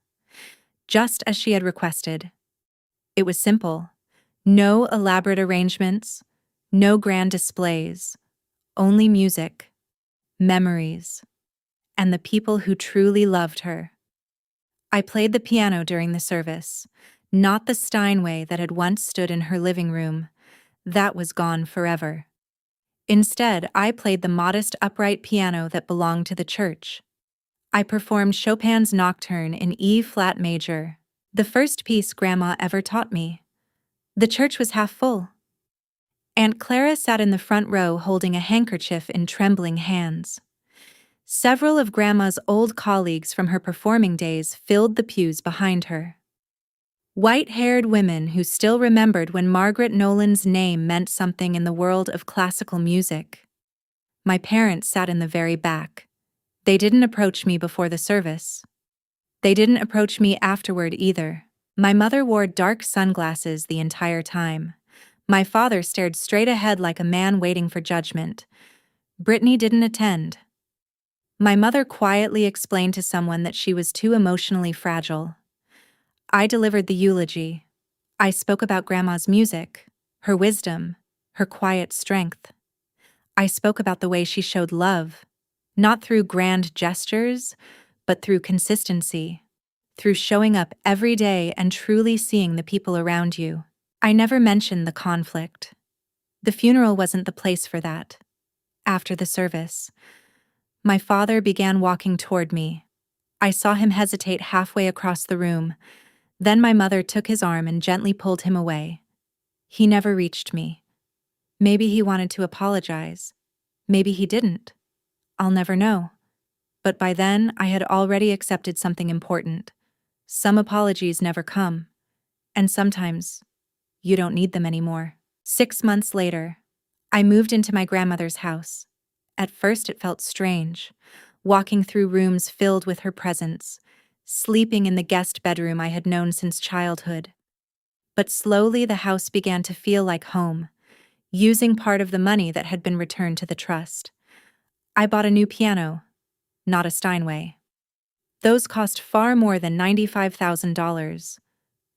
Just as she had requested. It was simple. No elaborate arrangements, no grand displays, only music, memories, and the people who truly loved her. I played the piano during the service, not the Steinway that had once stood in her living room. That was gone forever. Instead, I played the modest upright piano that belonged to the church. I performed Chopin's Nocturne in E-flat major, the first piece Grandma ever taught me. The church was half full. Aunt Clara sat in the front row holding a handkerchief in trembling hands. Several of Grandma's old colleagues from her performing days filled the pews behind her. White-haired women who still remembered when Margaret Nolan's name meant something in the world of classical music. My parents sat in the very back. They didn't approach me before the service. They didn't approach me afterward either. My mother wore dark sunglasses the entire time. My father stared straight ahead like a man waiting for judgment. Brittany didn't attend. My mother quietly explained to someone that she was too emotionally fragile. I delivered the eulogy. I spoke about Grandma's music, her wisdom, her quiet strength. I spoke about the way she showed love, not through grand gestures, but through consistency, through showing up every day and truly seeing the people around you. I never mentioned the conflict. The funeral wasn't the place for that. After the service, my father began walking toward me. I saw him hesitate halfway across the room. Then my mother took his arm and gently pulled him away. He never reached me. Maybe he wanted to apologize. Maybe he didn't. I'll never know. But by then, I had already accepted something important. Some apologies never come. And sometimes, you don't need them anymore. 6 months later, I moved into my grandmother's house. At first it felt strange, walking through rooms filled with her presence, sleeping in the guest bedroom I had known since childhood. But slowly the house began to feel like home, using part of the money that had been returned to the trust. I bought a new piano, not a Steinway. Those cost far more than $95,000,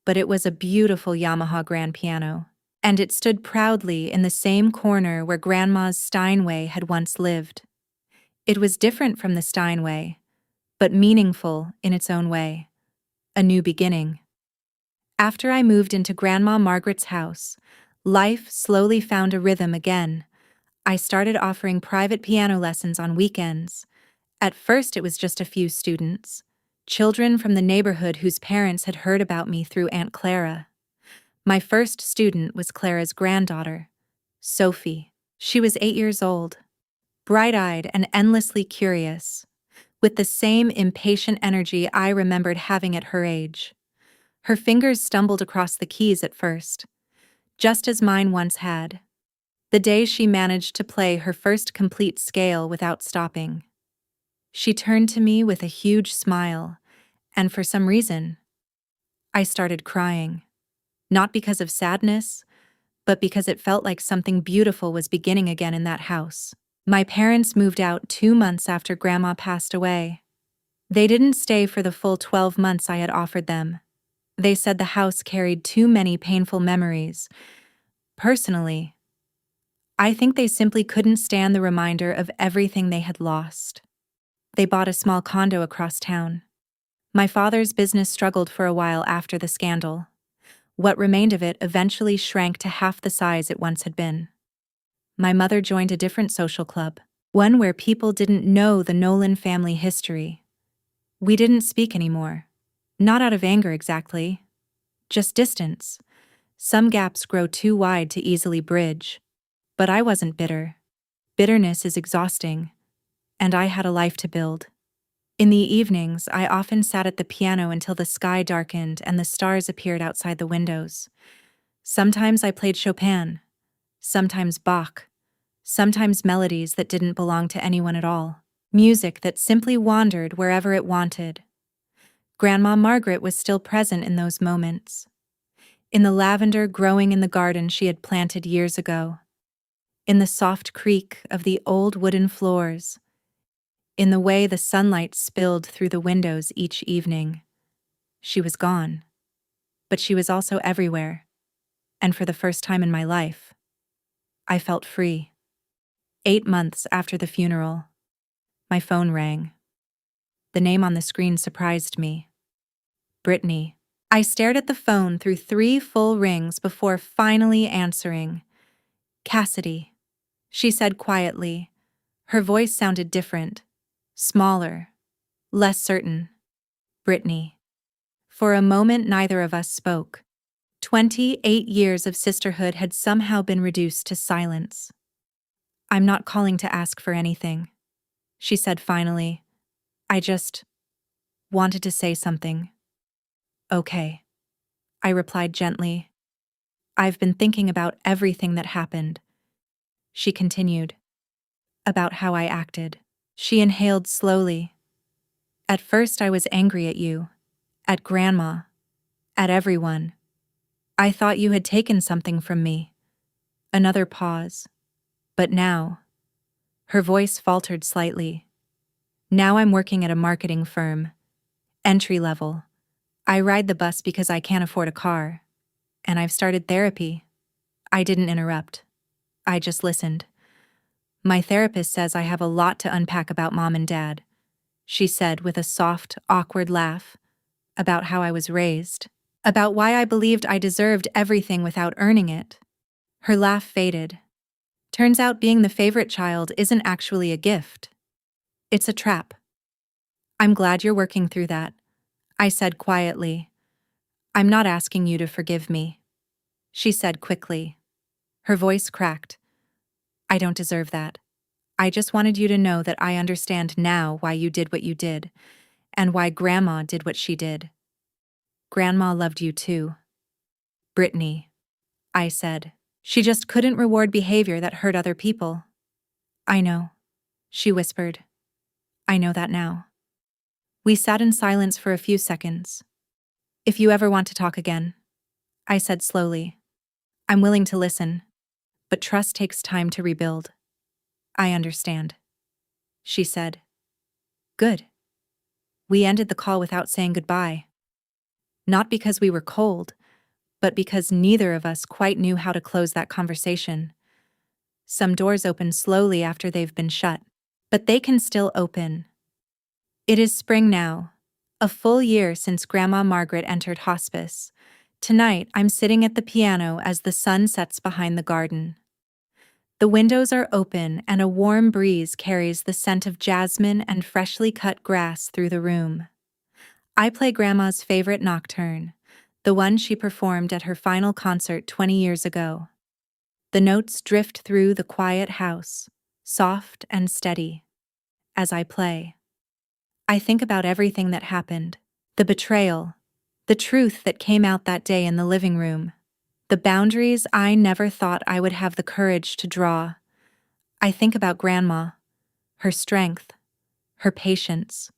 but it was a beautiful Yamaha grand piano, and it stood proudly in the same corner where Grandma's Steinway had once lived. It was different from the Steinway, but meaningful in its own way. A new beginning. After I moved into Grandma Margaret's house, life slowly found a rhythm again. I started offering private piano lessons on weekends. At first it was just a few students, children from the neighborhood whose parents had heard about me through Aunt Clara. My first student was Clara's granddaughter, Sophie. She was 8 years old, bright-eyed and endlessly curious, with the same impatient energy I remembered having at her age. Her fingers stumbled across the keys at first, just as mine once had. The day she managed to play her first complete scale without stopping. She turned to me with a huge smile, and for some reason, I started crying. Not because of sadness, but because it felt like something beautiful was beginning again in that house. My parents moved out 2 months after Grandma passed away. They didn't stay for the full 12 months I had offered them. They said the house carried too many painful memories. Personally, I think they simply couldn't stand the reminder of everything they had lost. They bought a small condo across town. My father's business struggled for a while after the scandal. What remained of it eventually shrank to half the size it once had been. My mother joined a different social club, one where people didn't know the Nolan family history. We didn't speak anymore. Not out of anger exactly, just distance. Some gaps grow too wide to easily bridge. But I wasn't bitter. Bitterness is exhausting, and I had a life to build. In the evenings, I often sat at the piano until the sky darkened and the stars appeared outside the windows. Sometimes I played Chopin, sometimes Bach, sometimes melodies that didn't belong to anyone at all. Music that simply wandered wherever it wanted. Grandma Margaret was still present in those moments. In the lavender growing in the garden she had planted years ago. In the soft creak of the old wooden floors. In the way the sunlight spilled through the windows each evening. She was gone. But she was also everywhere. And for the first time in my life, I felt free. 8 months after the funeral, my phone rang. The name on the screen surprised me. Brittany. I stared at the phone through 3 full rings before finally answering. Cassidy, she said quietly. Her voice sounded different, smaller, less certain. Brittany. For a moment, neither of us spoke. 28 years of sisterhood had somehow been reduced to silence. I'm not calling to ask for anything, she said finally. I just wanted to say something. Okay, I replied gently. I've been thinking about everything that happened, she continued. About how I acted. She inhaled slowly. At first I was angry at you, at Grandma, at everyone. I thought you had taken something from me. Another pause. But now, her voice faltered slightly. Now I'm working at a marketing firm. Entry level. I ride the bus because I can't afford a car. And I've started therapy. I didn't interrupt. I just listened. My therapist says I have a lot to unpack about Mom and Dad, she said with a soft, awkward laugh. About how I was raised. About why I believed I deserved everything without earning it. Her laugh faded. Turns out being the favorite child isn't actually a gift. It's a trap. I'm glad you're working through that, I said quietly. I'm not asking you to forgive me, she said quickly. Her voice cracked. I don't deserve that. I just wanted you to know that I understand now why you did what you did, and why Grandma did what she did. Grandma loved you too. Brittany, I said. She just couldn't reward behavior that hurt other people. I know, she whispered. I know that now. We sat in silence for a few seconds. If you ever want to talk again, I said slowly. I'm willing to listen, but trust takes time to rebuild. I understand, she said. Good. We ended the call without saying goodbye. Not because we were cold, but because neither of us quite knew how to close that conversation. Some doors open slowly after they've been shut, but they can still open. It is spring now, a full year since Grandma Margaret entered hospice. Tonight, I'm sitting at the piano as the sun sets behind the garden. The windows are open and a warm breeze carries the scent of jasmine and freshly cut grass through the room. I play Grandma's favorite nocturne, the one she performed at her final concert 20 years ago. The notes drift through the quiet house, soft and steady. As I play, I think about everything that happened. The betrayal, the truth that came out that day in the living room, the boundaries I never thought I would have the courage to draw. I think about Grandma, her strength, her patience,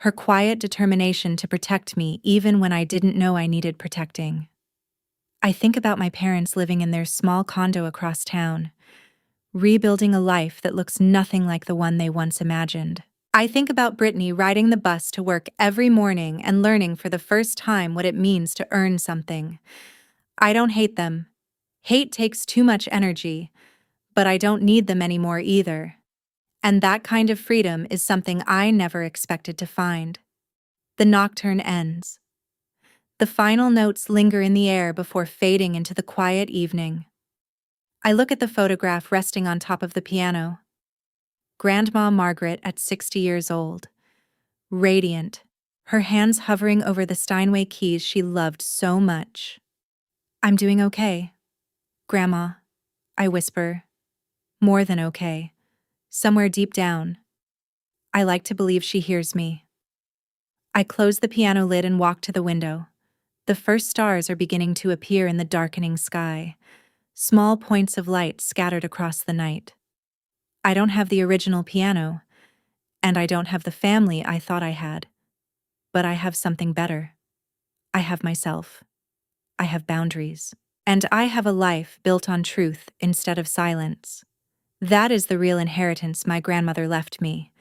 her quiet determination to protect me even when I didn't know I needed protecting. I think about my parents living in their small condo across town, rebuilding a life that looks nothing like the one they once imagined. I think about Brittany riding the bus to work every morning and learning for the first time what it means to earn something. I don't hate them. Hate takes too much energy, but I don't need them anymore either. And that kind of freedom is something I never expected to find. The nocturne ends. The final notes linger in the air before fading into the quiet evening. I look at the photograph resting on top of the piano. Grandma Margaret at 60 years old. Radiant, her hands hovering over the Steinway keys she loved so much. I'm doing okay, Grandma, I whisper. More than okay. Somewhere deep down. I like to believe she hears me. I close the piano lid and walk to the window. The first stars are beginning to appear in the darkening sky, small points of light scattered across the night. I don't have the original piano, and I don't have the family I thought I had. But I have something better. I have myself. I have boundaries. And I have a life built on truth instead of silence. That is the real inheritance my grandmother left me.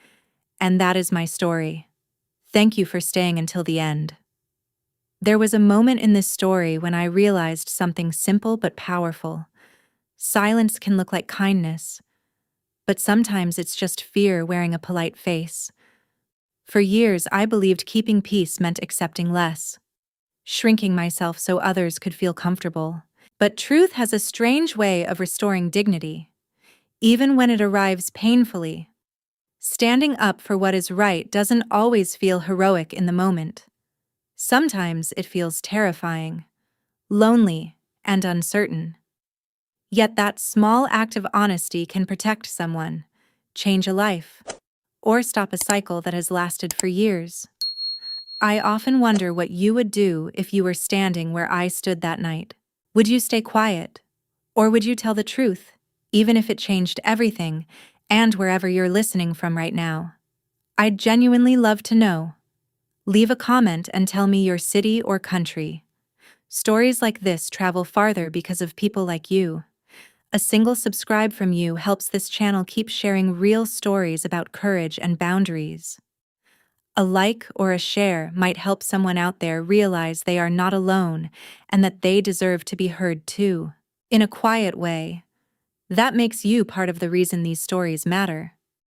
And that is my story. Thank you for staying until the end. There was a moment in this story when I realized something simple but powerful. Silence can look like kindness, but sometimes it's just fear wearing a polite face. For years, I believed keeping peace meant accepting less, shrinking myself so others could feel comfortable. But truth has a strange way of restoring dignity, even when it arrives painfully. Standing up for what is right doesn't always feel heroic in the moment. Sometimes it feels terrifying, lonely, and uncertain. Yet that small act of honesty can protect someone, change a life, or stop a cycle that has lasted for years. I often wonder what you would do if you were standing where I stood that night. Would you stay quiet? Or would you tell the truth, even if it changed everything, and wherever you're listening from right now? I'd genuinely love to know. Leave a comment and tell me your city or country. Stories like this travel farther because of people like you. A single subscribe from you helps this channel keep sharing real stories about courage and boundaries. A like or a share might help someone out there realize they are not alone and that they deserve to be heard too. In a quiet way, that makes you part of the reason these stories matter.